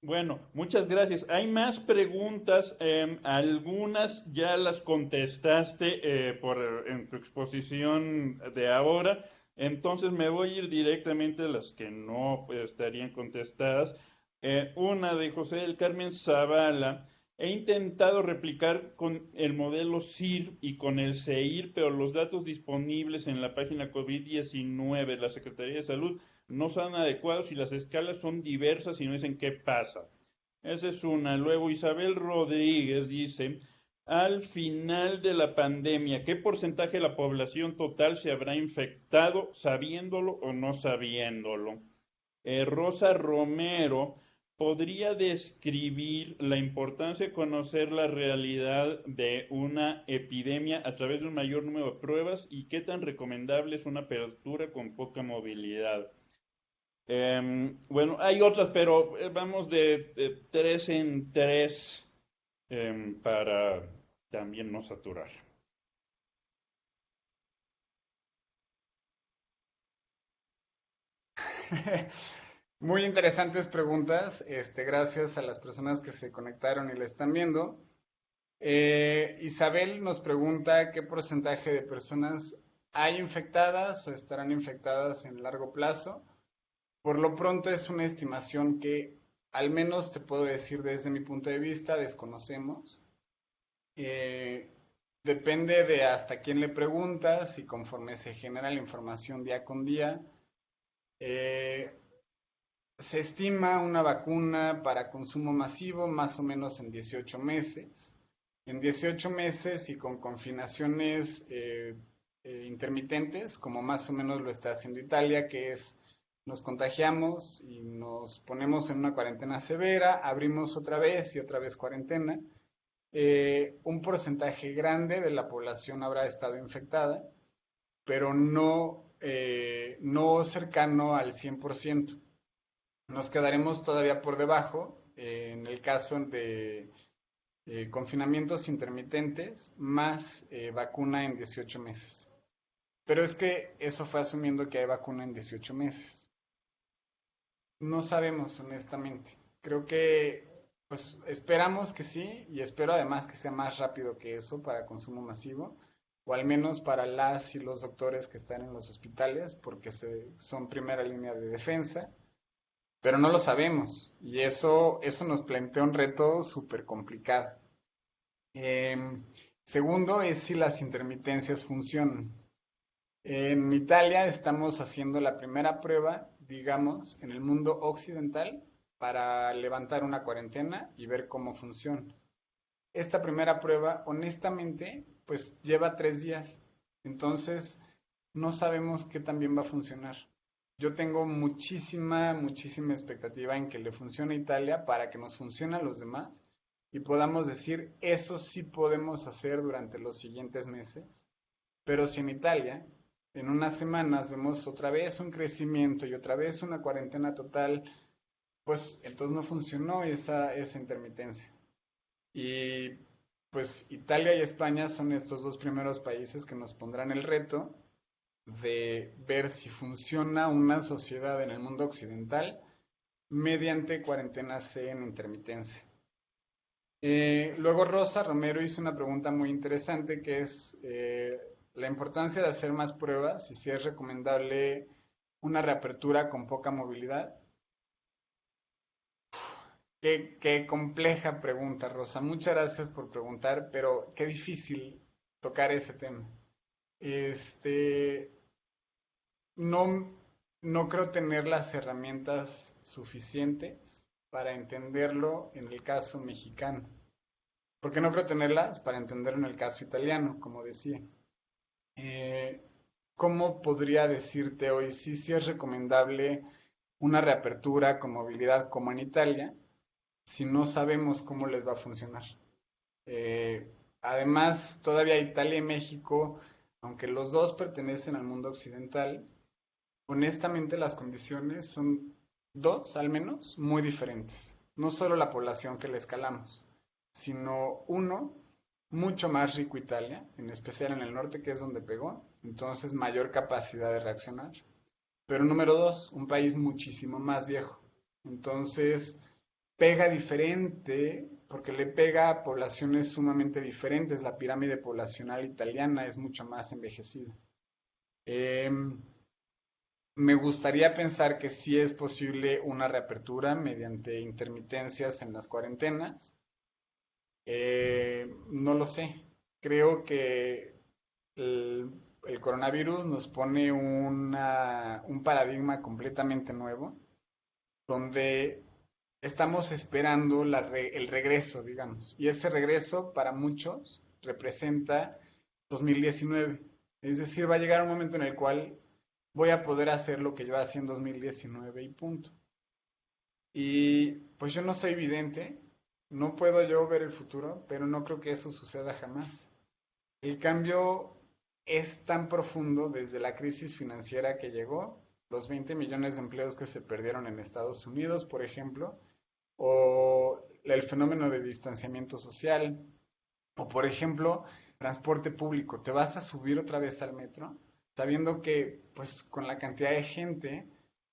Bueno, muchas gracias. Hay más preguntas, algunas ya las contestaste en tu exposición de ahora, entonces me voy a ir directamente a las que no estarían contestadas. Una de José del Carmen Zavala. He intentado replicar con el modelo SIR y con el CEIR, pero los datos disponibles en la página COVID-19 de la Secretaría de Salud no son adecuados y las escalas son diversas y no dicen qué pasa. Esa es una. Luego Isabel Rodríguez dice, al final de la pandemia, ¿qué porcentaje de la población total se habrá infectado sabiéndolo o no sabiéndolo? Rosa Romero, ¿podría describir la importancia de conocer la realidad de una epidemia a través de un mayor número de pruebas y qué tan recomendable es una apertura con poca movilidad? Bueno, hay otras, pero vamos de tres en tres para también no saturar. Muy interesantes preguntas. Gracias a las personas que se conectaron y la están viendo. Isabel nos pregunta qué porcentaje de personas hay infectadas o estarán infectadas en largo plazo. Por lo pronto es una estimación que al menos te puedo decir desde mi punto de vista desconocemos. Eh, Depende de hasta quién le preguntas y conforme se genera la información día con día. Eh, Se estima una vacuna para consumo masivo más o menos en 18 meses. En 18 meses y con confinaciones intermitentes, como más o menos lo está haciendo Italia, que es nos contagiamos y nos ponemos en una cuarentena severa, abrimos otra vez y otra vez cuarentena. Un porcentaje grande de la población habrá estado infectada, pero no cercano al 100%. Nos quedaremos todavía por debajo en el caso de confinamientos intermitentes más vacuna en 18 meses. Pero es que eso fue asumiendo que hay vacuna en 18 meses. No sabemos, honestamente. Creo que, pues, esperamos que sí, y espero además que sea más rápido que eso para consumo masivo, o al menos para las y los doctores que están en los hospitales, porque son primera línea de defensa, pero no lo sabemos, y eso nos plantea un reto súper complicado. Segundo es si las intermitencias funcionan. En Italia estamos haciendo la primera prueba, digamos, en el mundo occidental para levantar una cuarentena y ver cómo funciona. Esta primera prueba, honestamente, pues lleva 3 días. Entonces, no sabemos qué tan bien va a funcionar. Yo tengo muchísima expectativa en que le funcione a Italia para que nos funcione a los demás y podamos decir, eso sí podemos hacer durante los siguientes meses. Pero si en Italia, en unas semanas, vemos otra vez un crecimiento y otra vez una cuarentena total, pues entonces no funcionó esa intermitencia. Y pues Italia y España son estos dos primeros países que nos pondrán el reto de ver si funciona una sociedad en el mundo occidental mediante cuarentenas en intermitencia. Luego Rosa Romero hizo una pregunta muy interesante que es la importancia de hacer más pruebas y si es recomendable una reapertura con poca movilidad. Qué compleja pregunta, Rosa. Muchas gracias por preguntar, pero qué difícil tocar ese tema. Este, no, no creo tener las herramientas suficientes para entenderlo en el caso mexicano, porque no creo tenerlas para entenderlo en el caso italiano, como decía. Eh, ¿Cómo podría decirte hoy si es recomendable una reapertura con movilidad como en Italia si no sabemos cómo les va a funcionar? Eh, Además, todavía Italia y México, aunque los dos pertenecen al mundo occidental, honestamente las condiciones son dos, al menos, muy diferentes. No solo la población que le escalamos, sino uno, mucho más rico Italia, en especial en el norte, que es donde pegó, entonces mayor capacidad de reaccionar. Pero número dos, un país muchísimo más viejo. Entonces, pega diferente porque le pega a poblaciones sumamente diferentes. La pirámide poblacional italiana es mucho más envejecida. Eh, Me gustaría pensar que sí es posible una reapertura mediante intermitencias en las cuarentenas. No lo sé. Creo que el, el coronavirus nos pone un paradigma completamente nuevo, donde estamos esperando el regreso, digamos. Y ese regreso para muchos representa 2019. Es decir, va a llegar un momento en el cual voy a poder hacer lo que yo hacía en 2019 y punto. Y pues yo no soy vidente, no puedo yo ver el futuro, pero no creo que eso suceda jamás. El cambio es tan profundo desde la crisis financiera que llegó, los 20 millones de empleos que se perdieron en Estados Unidos, por ejemplo, o el fenómeno de distanciamiento social, o por ejemplo, transporte público. ¿Te vas a subir otra vez al metro? Sabiendo que, pues, con la cantidad de gente,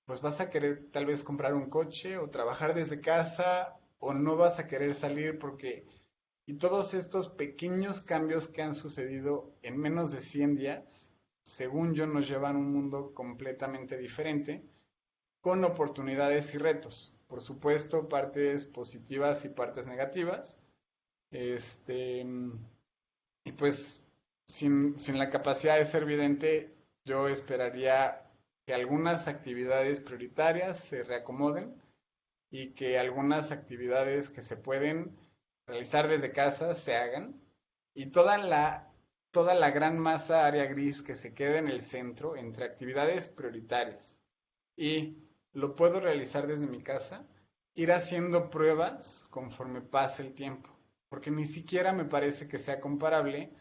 pues vas a querer tal vez comprar un coche o trabajar desde casa o no vas a querer salir porque... Y todos estos pequeños cambios que han sucedido en menos de 100 días, según yo, nos llevan a un mundo completamente diferente, con oportunidades y retos. Por supuesto, partes positivas y partes negativas. Este, y pues, sin la capacidad de ser vidente, yo esperaría que algunas actividades prioritarias se reacomoden y que algunas actividades que se pueden realizar desde casa se hagan y toda la gran masa área gris que se quede en el centro entre actividades prioritarias y lo puedo realizar desde mi casa, ir haciendo pruebas conforme pase el tiempo, porque ni siquiera me parece que sea comparable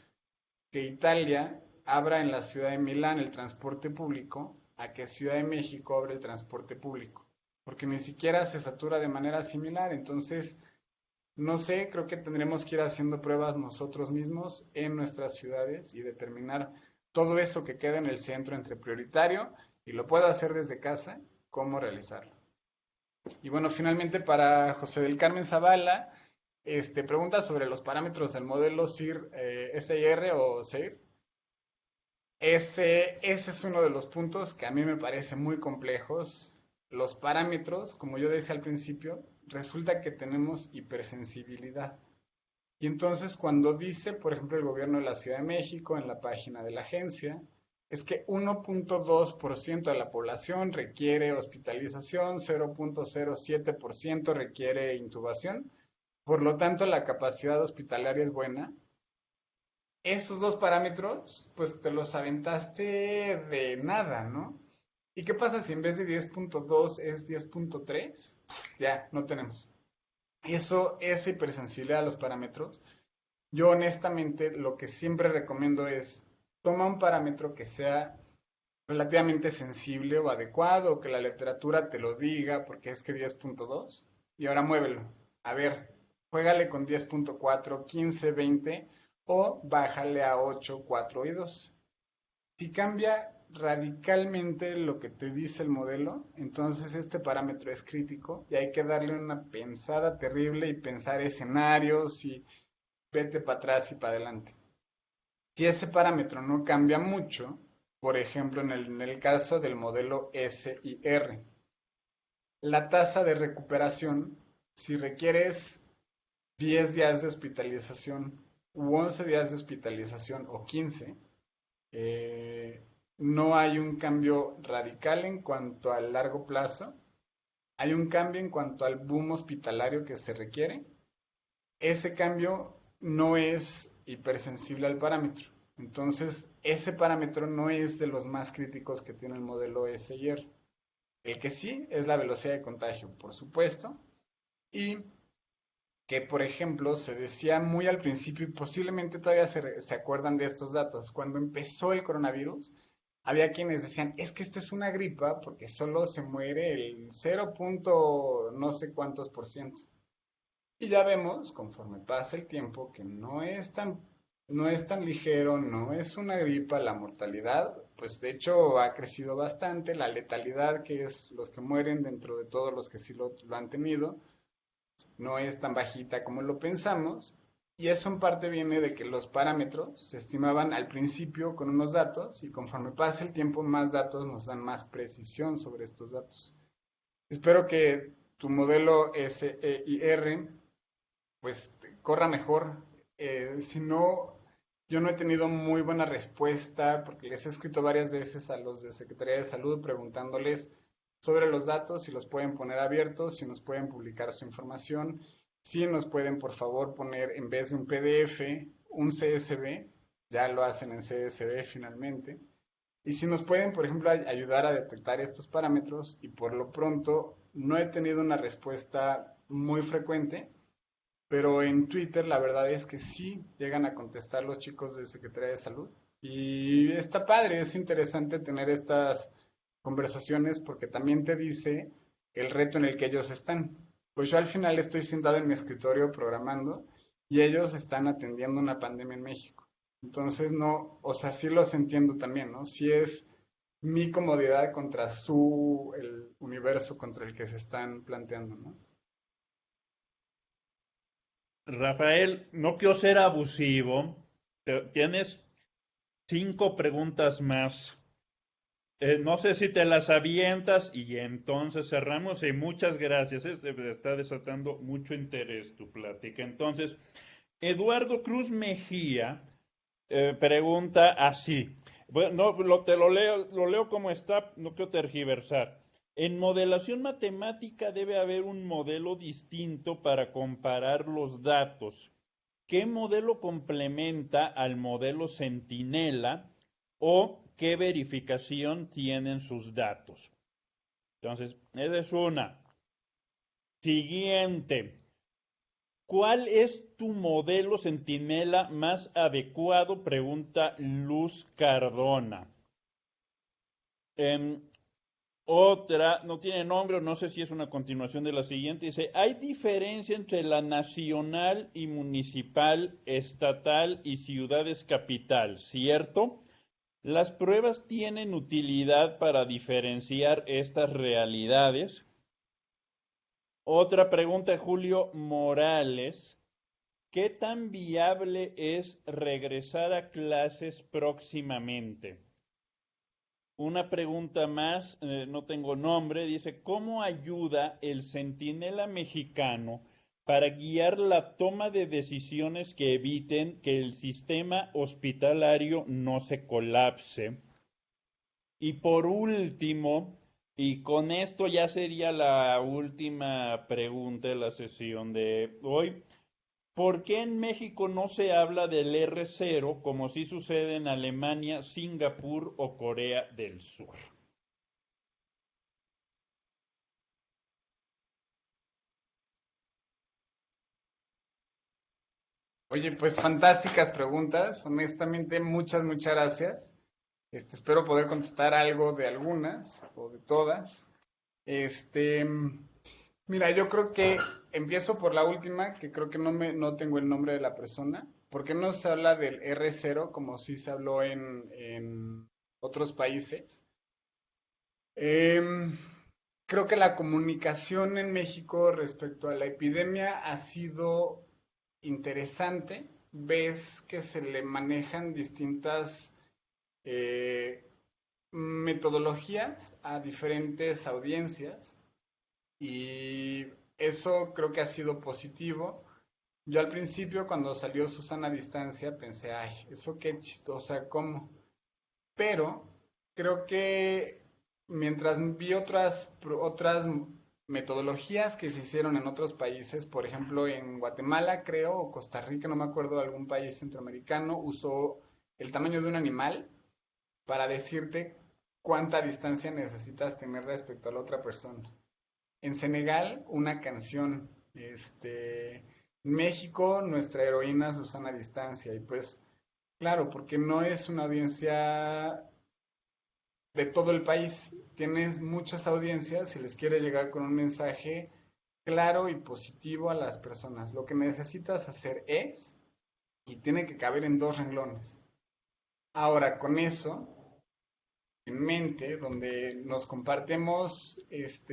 que Italia abra en la ciudad de Milán el transporte público a que Ciudad de México abra el transporte público, porque ni siquiera se satura de manera similar, entonces no sé, creo que tendremos que ir haciendo pruebas nosotros mismos en nuestras ciudades y determinar todo eso que queda en el centro entre prioritario y lo puedo hacer desde casa, cómo realizarlo. Y bueno, finalmente para José del Carmen Zavala, pregunta sobre los parámetros del modelo SIR, SIR o SEIR. Ese es uno de los puntos que a mí me parece muy complejos. Los parámetros, como yo decía al principio, resulta que tenemos hipersensibilidad. Y entonces cuando dice, por ejemplo, el gobierno de la Ciudad de México en la página de la agencia, es que 1.2% de la población requiere hospitalización, 0.07% requiere intubación, por lo tanto la capacidad hospitalaria es buena. Esos dos parámetros, pues te los aventaste de nada, ¿no? ¿Y qué pasa si en vez de 10.2 es 10.3? Ya, no tenemos. Eso es hipersensible a los parámetros. Yo honestamente lo que siempre recomiendo es toma un parámetro que sea relativamente sensible o adecuado, o que la literatura te lo diga, porque es que 10.2, y ahora muévelo. A ver, juégale con 10.4, 15, 20, o bájale a 8, 4 y 2. Si cambia radicalmente lo que te dice el modelo, entonces este parámetro es crítico y hay que darle una pensada terrible y pensar escenarios y vete para atrás y para adelante. Si ese parámetro no cambia mucho, por ejemplo, en el caso del modelo SIR, la tasa de recuperación, si requieres 10 días de hospitalización u 11 días de hospitalización o 15, no hay un cambio radical en cuanto al largo plazo, hay un cambio en cuanto al boom hospitalario que se requiere. Ese cambio no es hipersensible al parámetro. Entonces, ese parámetro no es de los más críticos que tiene el modelo SIR. El que sí es la velocidad de contagio, por supuesto, y que, por ejemplo, se decía muy al principio, y posiblemente todavía se acuerdan de estos datos, cuando empezó el coronavirus, había quienes decían, es que esto es una gripa porque solo se muere el 0. No sé cuántos por ciento. Y ya vemos, conforme pasa el tiempo, que no es tan ligero, no es una gripa, la mortalidad, pues de hecho ha crecido bastante, la letalidad, que es los que mueren dentro de todos los que sí lo han tenido, no es tan bajita como lo pensamos, y eso en parte viene de que los parámetros se estimaban al principio con unos datos, y conforme pasa el tiempo, más datos nos dan más precisión sobre estos datos. Espero que tu modelo SEIR pues corra mejor. Si no, yo no he tenido muy buena respuesta porque les he escrito varias veces a los de Secretaría de Salud preguntándoles sobre los datos, si los pueden poner abiertos, si nos pueden publicar su información, si nos pueden por favor poner en vez de un PDF, un CSV, ya lo hacen en CSV finalmente, y si nos pueden, por ejemplo, ayudar a detectar estos parámetros, y por lo pronto no he tenido una respuesta muy frecuente, pero en Twitter la verdad es que sí llegan a contestar los chicos de Secretaría de Salud. Y está padre, es interesante tener estas conversaciones porque también te dice el reto en el que ellos están. Pues yo al final estoy sentado en mi escritorio programando y ellos están atendiendo una pandemia en México. Entonces no, o sea, sí los entiendo también, ¿no? Sí es mi comodidad contra el universo contra el que se están planteando, ¿no? Rafael, no quiero ser abusivo. Tienes 5 preguntas más. No sé si te las avientas y entonces cerramos. Y muchas gracias. Está desatando mucho interés tu plática. Entonces, Eduardo Cruz Mejía pregunta así. Bueno, no, te lo leo como está, no quiero tergiversar. En modelación matemática debe haber un modelo distinto para comparar los datos. ¿Qué modelo complementa al modelo Centinela o qué verificación tienen sus datos? Entonces, esa es una. Siguiente. ¿Cuál es tu modelo Centinela más adecuado? Pregunta Luz Cardona. Eh, Otra, no tiene nombre, no sé si es una continuación de la siguiente, dice, ¿hay diferencia entre la nacional y municipal, estatal y ciudades capital, cierto? ¿Las pruebas tienen utilidad para diferenciar estas realidades? Otra pregunta de Julio Morales, ¿qué tan viable es regresar a clases próximamente? Una pregunta más, no tengo nombre, dice, ¿cómo ayuda el centinela mexicano para guiar la toma de decisiones que eviten que el sistema hospitalario no se colapse? Y por último, y con esto ya sería la última pregunta de la sesión de hoy, ¿por qué en México no se habla del R0 como sí sucede en Alemania, Singapur o Corea del Sur? Oye, pues fantásticas preguntas. Honestamente, muchas gracias. Espero poder contestar algo de algunas o de todas. Este, mira, yo creo que empiezo por la última, que creo que no tengo el nombre de la persona. ¿Por qué no se habla del R0 como sí se habló en otros países. Em, Creo que la comunicación en México respecto a la epidemia ha sido interesante. Ves que se le manejan distintas eh, metodologías a diferentes audiencias y eso creo que ha sido positivo. Yo al principio, cuando salió Susana a Distancia, pensé, ay, eso qué chistosa, ¿cómo? Pero creo que mientras vi otras metodologías que se hicieron en otros países, por ejemplo en Guatemala creo, o Costa Rica, no me acuerdo, de algún país centroamericano, usó el tamaño de un animal para decirte cuánta distancia necesitas tener respecto a la otra persona. En Senegal, una canción. En México, nuestra heroína Susana Distancia. Y pues, claro, porque no es una audiencia de todo el país. Tienes muchas audiencias y les quieres llegar con un mensaje claro y positivo a las personas. Lo que necesitas hacer es, y tiene que caber en 2 renglones. Ahora, con eso en mente, donde nos compartimos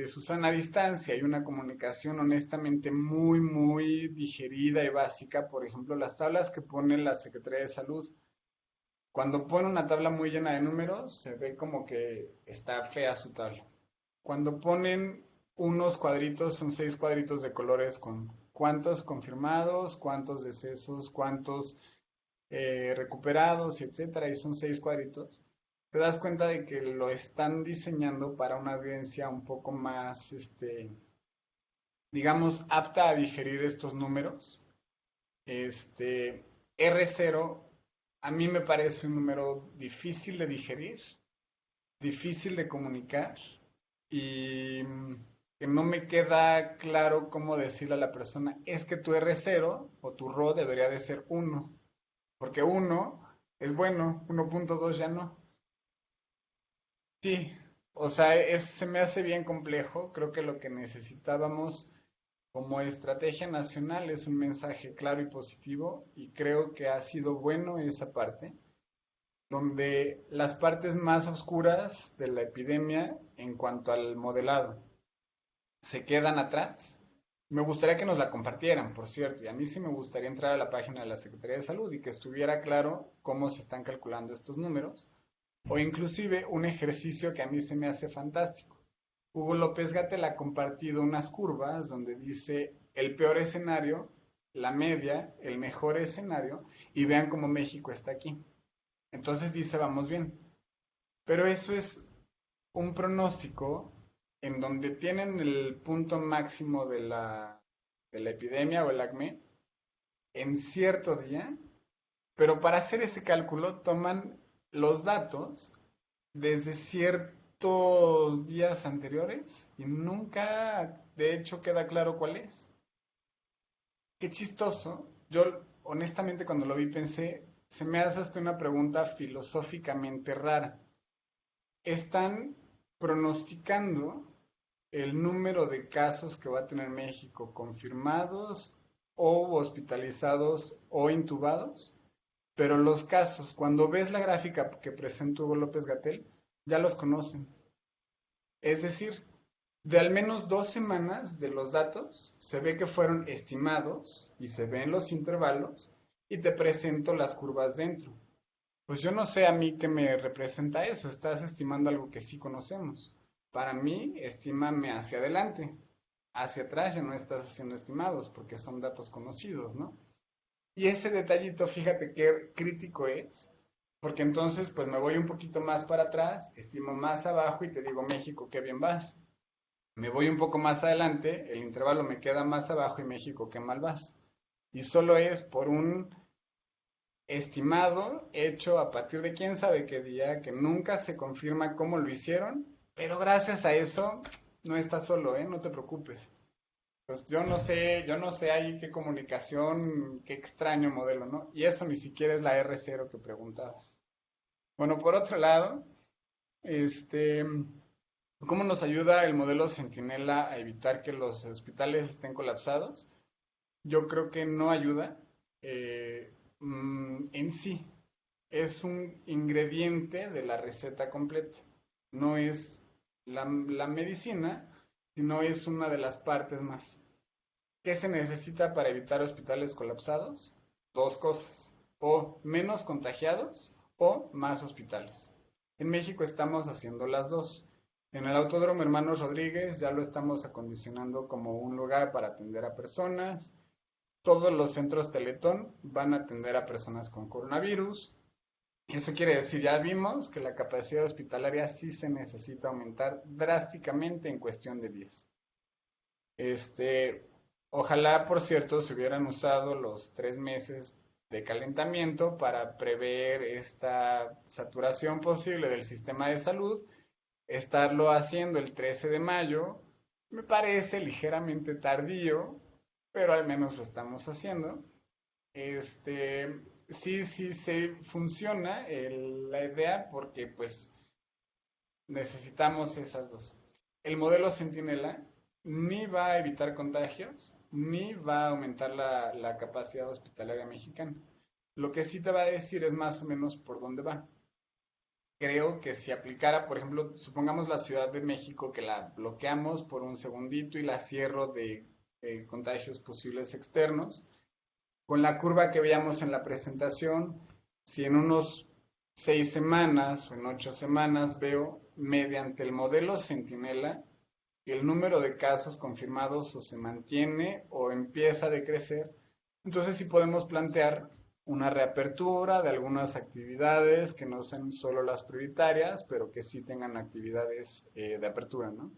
Susana a distancia y una comunicación honestamente muy, muy digerida y básica. Por ejemplo, las tablas que pone la Secretaría de Salud. Cuando pone una tabla muy llena de números, se ve como que está fea su tabla. Cuando ponen unos cuadritos, son 6 cuadritos de colores con cuántos confirmados, cuántos decesos, cuántos recuperados, etcétera, y son 6 cuadritos. Te das cuenta de que lo están diseñando para una audiencia un poco más, digamos, apta a digerir estos números. R0 a mí me parece un número difícil de digerir, difícil de comunicar y que no me queda claro cómo decirle a la persona, es que tu R0 o tu RO debería de ser 1, porque 1 es bueno, 1.2 ya no. Sí, o sea, se me hace bien complejo. Creo que lo que necesitábamos como estrategia nacional es un mensaje claro y positivo y creo que ha sido bueno esa parte, donde las partes más oscuras de la epidemia en cuanto al modelado se quedan atrás. Me gustaría que nos la compartieran, por cierto, y a mí sí me gustaría entrar a la página de la Secretaría de Salud y que estuviera claro cómo se están calculando estos números o inclusive un ejercicio que a mí se me hace fantástico. Hugo López Gatell ha compartido unas curvas donde dice el peor escenario, la media, el mejor escenario, y vean cómo México está aquí. Entonces dice, vamos bien. Pero eso es un pronóstico en donde tienen el punto máximo de la epidemia o el acme en cierto día, pero para hacer ese cálculo toman los datos desde ciertos días anteriores y nunca, de hecho, queda claro cuál es. Qué chistoso. Yo, honestamente, cuando lo vi pensé, se me hace hasta una pregunta filosóficamente rara. Están pronosticando el número de casos que va a tener México confirmados o hospitalizados o intubados, pero los casos, cuando ves la gráfica que presentó Hugo López Gatell, ya los conocen. Es decir, de al menos 2 semanas de los datos, se ve que fueron estimados y se ven los intervalos y te presento las curvas dentro. Pues yo no sé a mí qué me representa eso, estás estimando algo que sí conocemos. Para mí, estímame hacia adelante. Hacia atrás ya no estás haciendo estimados porque son datos conocidos, ¿no? Y ese detallito, fíjate qué crítico es, porque entonces pues me voy un poquito más para atrás, estimo más abajo y te digo, México, qué bien vas. Me voy un poco más adelante, el intervalo me queda más abajo y México, qué mal vas. Y solo es por un estimado hecho a partir de quién sabe qué día, que nunca se confirma cómo lo hicieron, pero gracias a eso no estás solo, ¿eh? No te preocupes. Pues yo no sé ahí qué comunicación, qué extraño modelo, ¿no? Y eso ni siquiera es la R0 que preguntabas. Bueno, por otro lado, este, ¿cómo nos ayuda el modelo Centinela a evitar que los hospitales estén colapsados? Yo creo que no ayuda en sí. es un ingrediente de la receta completa. No es la medicina, sino es una de las partes más. ¿Qué se necesita para evitar hospitales colapsados? Dos cosas, o menos contagiados o más hospitales. En México estamos haciendo las dos. En el Autódromo Hermanos Rodríguez ya lo estamos acondicionando como un lugar para atender a personas. Todos los centros Teletón van a atender a personas con coronavirus. Eso quiere decir, ya vimos que la capacidad hospitalaria sí se necesita aumentar drásticamente en cuestión de días. Ojalá, por cierto, se hubieran usado los 3 meses de calentamiento para prever esta saturación posible del sistema de salud. Estarlo haciendo el 13 de mayo me parece ligeramente tardío, pero al menos lo estamos haciendo. Sí, se funciona la idea porque pues necesitamos esas dos. El modelo Centinela ni va a evitar contagios, ni va a aumentar la capacidad hospitalaria mexicana. Lo que sí te va a decir es más o menos por dónde va. Creo que si aplicara, por ejemplo, supongamos la Ciudad de México que la bloqueamos por un segundito y la cierro de contagios posibles externos, con la curva que veíamos en la presentación, si en unos 6 semanas o en 8 semanas veo mediante el modelo Centinela el número de casos confirmados o se mantiene o empieza a decrecer, entonces sí podemos plantear una reapertura de algunas actividades que no sean solo las prioritarias, pero que sí tengan actividades de apertura, ¿no?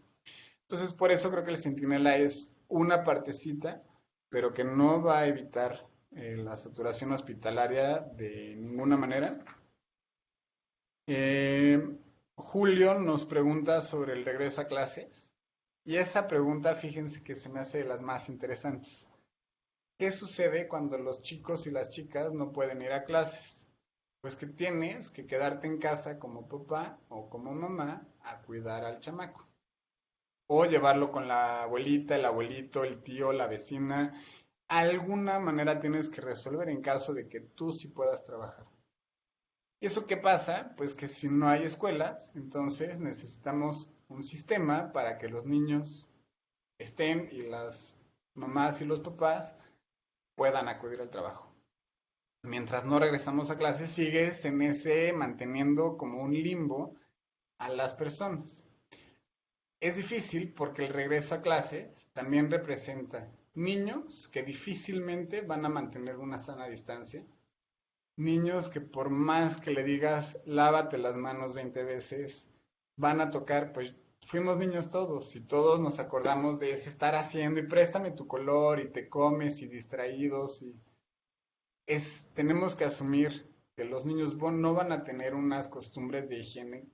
Entonces, por eso creo que el Centinela es una partecita, pero que no va a evitar la saturación hospitalaria de ninguna manera. Julio nos pregunta sobre el regreso a clases y esa pregunta, fíjense que se me hace de las más interesantes. ¿Qué sucede cuando los chicos y las chicas no pueden ir a clases? Pues que tienes que quedarte en casa como papá o como mamá a cuidar al chamaco. O llevarlo con la abuelita, el abuelito, el tío, la vecina. Alguna manera tienes que resolver en caso de que tú sí puedas trabajar. ¿Y eso qué pasa? Pues que si no hay escuelas, entonces necesitamos un sistema para que los niños estén y las mamás y los papás puedan acudir al trabajo. Mientras no regresamos a clases, sigues en ese manteniendo como un limbo a las personas. Es difícil porque el regreso a clases también representa niños que difícilmente van a mantener una sana distancia, niños que por más que le digas lávate las manos 20 veces, van a tocar, pues fuimos niños todos y todos nos acordamos de ese estar haciendo y préstame tu color y te comes y distraídos y tenemos que asumir que los niños no van a tener unas costumbres de higiene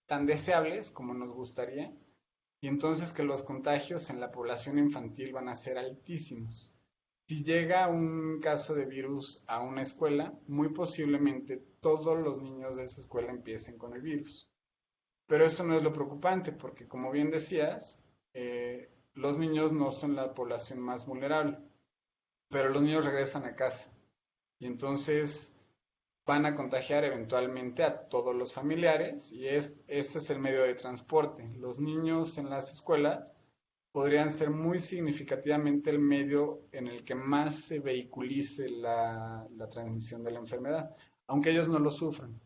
tan deseables como nos gustaría y entonces que los contagios en la población infantil van a ser altísimos. Si llega un caso de virus a una escuela, muy posiblemente todos los niños de esa escuela empiecen con el virus. Pero eso no es lo preocupante, porque como bien decías, los niños no son la población más vulnerable, pero los niños regresan a casa y entonces van a contagiar eventualmente a todos los familiares y ese es el medio de transporte. Los niños en las escuelas podrían ser muy significativamente el medio en el que más se vehiculice la transmisión de la enfermedad, aunque ellos no lo sufran.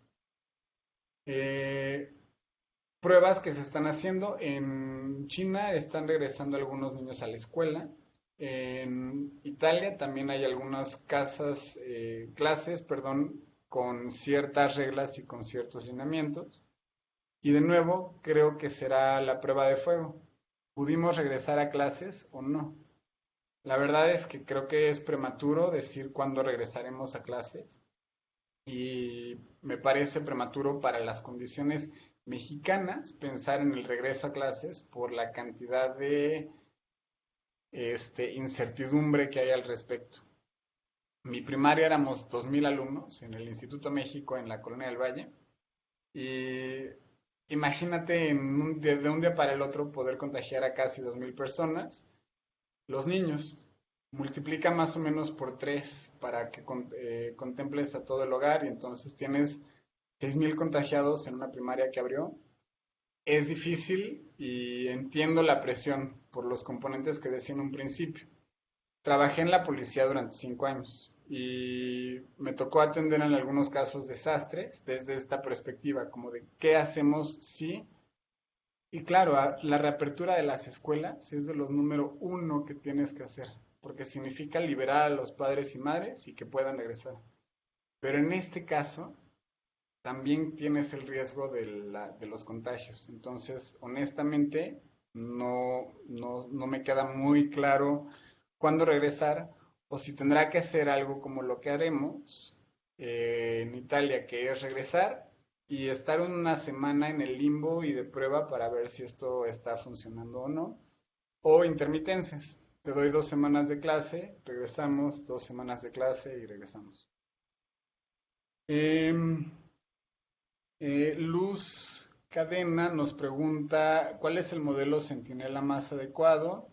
Pruebas que se están haciendo en China, están regresando algunos niños a la escuela. En Italia también hay algunas clases, con ciertas reglas y con ciertos lineamientos. Y de nuevo, creo que será la prueba de fuego. ¿Pudimos regresar a clases o no? La verdad es que creo que es prematuro decir cuándo regresaremos a clases y me parece prematuro para las condiciones mexicanas pensar en el regreso a clases por la cantidad de incertidumbre que hay al respecto. Mi primaria éramos 2,000 alumnos en el Instituto México en la Colonia del Valle y imagínate de un día para el otro poder contagiar a casi 2,000 personas, los niños. multiplica más o menos por 3 para que contemples a todo el hogar y entonces tienes 6,000 contagiados en una primaria que abrió. Es difícil y entiendo la presión por los componentes que decía en un principio. Trabajé en la policía durante 5 años y me tocó atender en algunos casos desastres desde esta perspectiva, como de qué hacemos si... Y claro, la reapertura de las escuelas es de los número uno que tienes que hacer, porque significa liberar a los padres y madres y que puedan regresar. Pero en este caso, también tienes el riesgo de los contagios. Entonces, honestamente, no me queda muy claro cuándo regresar o si tendrá que hacer algo como lo que haremos en Italia, que es regresar y estar una semana en el limbo y de prueba para ver si esto está funcionando o no. O intermitencias. Te doy 2 semanas de clase, regresamos, 2 semanas de clase y regresamos. Em, Luz Cadena nos pregunta cuál es el modelo Centinela más adecuado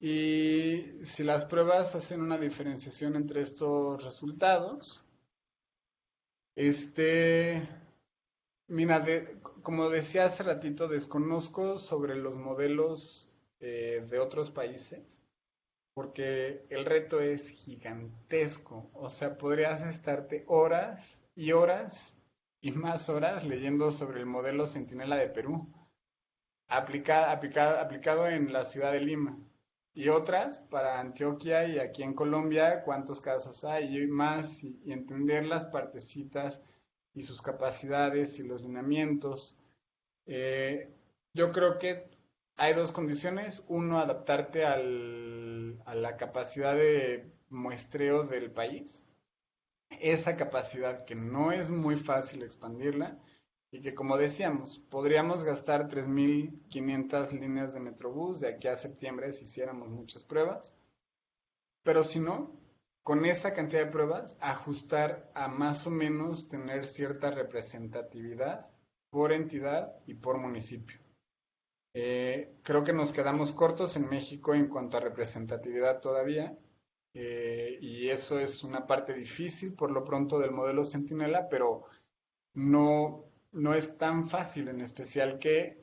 y si las pruebas hacen una diferenciación entre estos resultados. Este, mira, como decía hace ratito, desconozco sobre los modelos de otros países porque el reto es gigantesco. O sea, podrías estarte horas y horas y más horas leyendo sobre el modelo Centinela de Perú, aplicado en la ciudad de Lima. Y otras para Antioquia y aquí en Colombia, cuántos casos hay y más, y entender las partecitas y sus capacidades y los lineamientos. Eh, yo creo que hay dos condiciones. Uno, adaptarte a la capacidad de muestreo del país. Esa capacidad que no es muy fácil expandirla y que, como decíamos, podríamos gastar 3,500 líneas de Metrobús de aquí a septiembre si hiciéramos muchas pruebas. Pero si no, con esa cantidad de pruebas, ajustar a más o menos tener cierta representatividad por entidad y por municipio. Creo que nos quedamos cortos en México en cuanto a representatividad todavía, y eso es una parte difícil por lo pronto del modelo Centinela, pero no es tan fácil, en especial que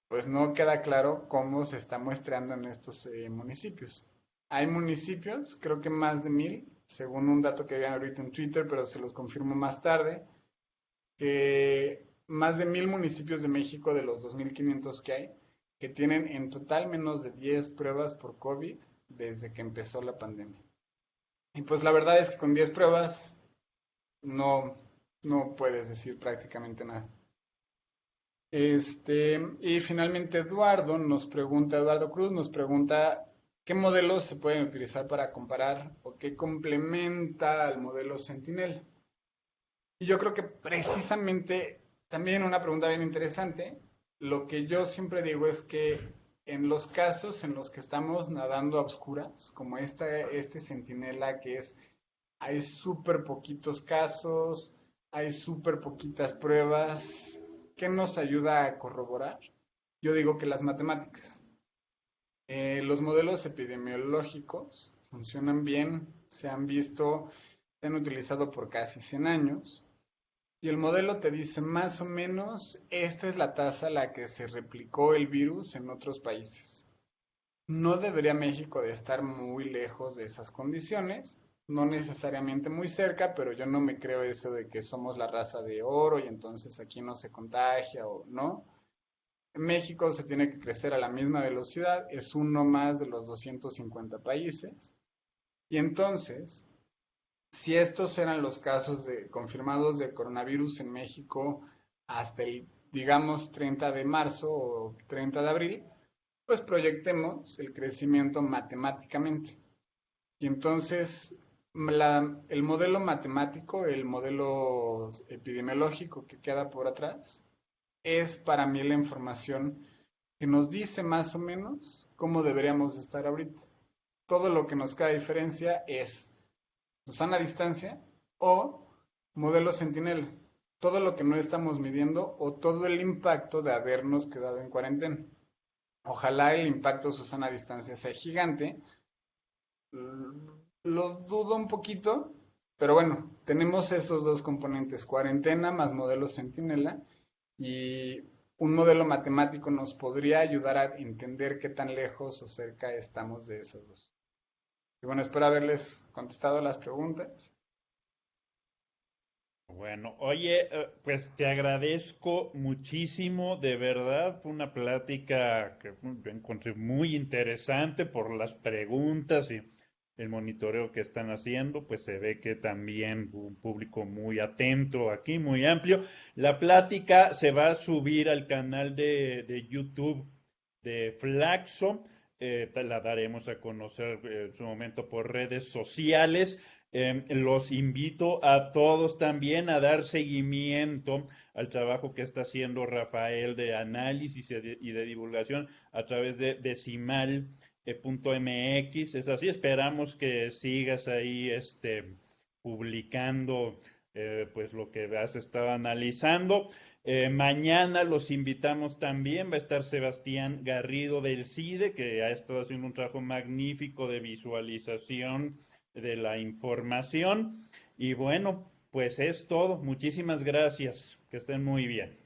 pues no queda claro cómo se está muestreando en estos municipios. Hay municipios, creo que más de 1,000, según un dato que había ahorita en Twitter, pero se los confirmo más tarde, que más de 1,000 municipios de México, de los 2,500 que hay, que tienen en total menos de 10 pruebas por COVID desde que empezó la pandemia. Y pues la verdad es que con 10 pruebas no, no puedes decir prácticamente nada. Y finalmente Eduardo Cruz nos pregunta qué modelos se pueden utilizar para comparar o qué complementa al modelo Sentinel. Y yo creo que precisamente, también una pregunta bien interesante, lo que yo siempre digo es que en los casos en los que estamos nadando a oscuras, como este Centinela que es, hay súper poquitos casos, hay súper poquitas pruebas, ¿qué nos ayuda a corroborar? Yo digo que las matemáticas. Los modelos epidemiológicos funcionan bien, se han visto, se han utilizado por casi 100 años. Y el modelo te dice más o menos, esta es la tasa a la que se replicó el virus en otros países. No debería México de estar muy lejos de esas condiciones, no necesariamente muy cerca, pero yo no me creo eso de que somos la raza de oro y entonces aquí no se contagia o no. México se tiene que crecer a la misma velocidad, es uno más de los 250 países. Y entonces, si estos eran los casos confirmados de coronavirus en México hasta el, digamos, 30 de marzo o 30 de abril, pues proyectemos el crecimiento matemáticamente. Y entonces, el modelo matemático, el modelo epidemiológico que queda por atrás, es para mí la información que nos dice más o menos cómo deberíamos estar ahorita. Todo lo que nos queda diferencia es Susana distancia o modelo Sentinel. Todo lo que no estamos midiendo o todo el impacto de habernos quedado en cuarentena. Ojalá el impacto Susana distancia sea gigante Lo dudo un poquito, pero bueno, tenemos esos dos componentes, cuarentena más modelo Centinela, y un modelo matemático nos podría ayudar a entender qué tan lejos o cerca estamos de esas dos. Y bueno, espero haberles contestado las preguntas. Bueno, oye, pues te agradezco muchísimo, de verdad, fue una plática que yo encontré muy interesante por las preguntas y el monitoreo que están haciendo, pues se ve que también un público muy atento aquí, muy amplio. La plática se va a subir al canal de YouTube de Flaxo, la daremos a conocer en su momento por redes sociales. Los invito a todos también a dar seguimiento al trabajo que está haciendo Rafael de análisis y de divulgación a través de decimal.mx. Es así, esperamos que sigas ahí publicando pues lo que has estado analizando. Mañana los invitamos también, va a estar Sebastián Garrido del CIDE, que ha estado haciendo un trabajo magnífico de visualización de la información. Y bueno, pues es todo. Muchísimas gracias. Que estén muy bien.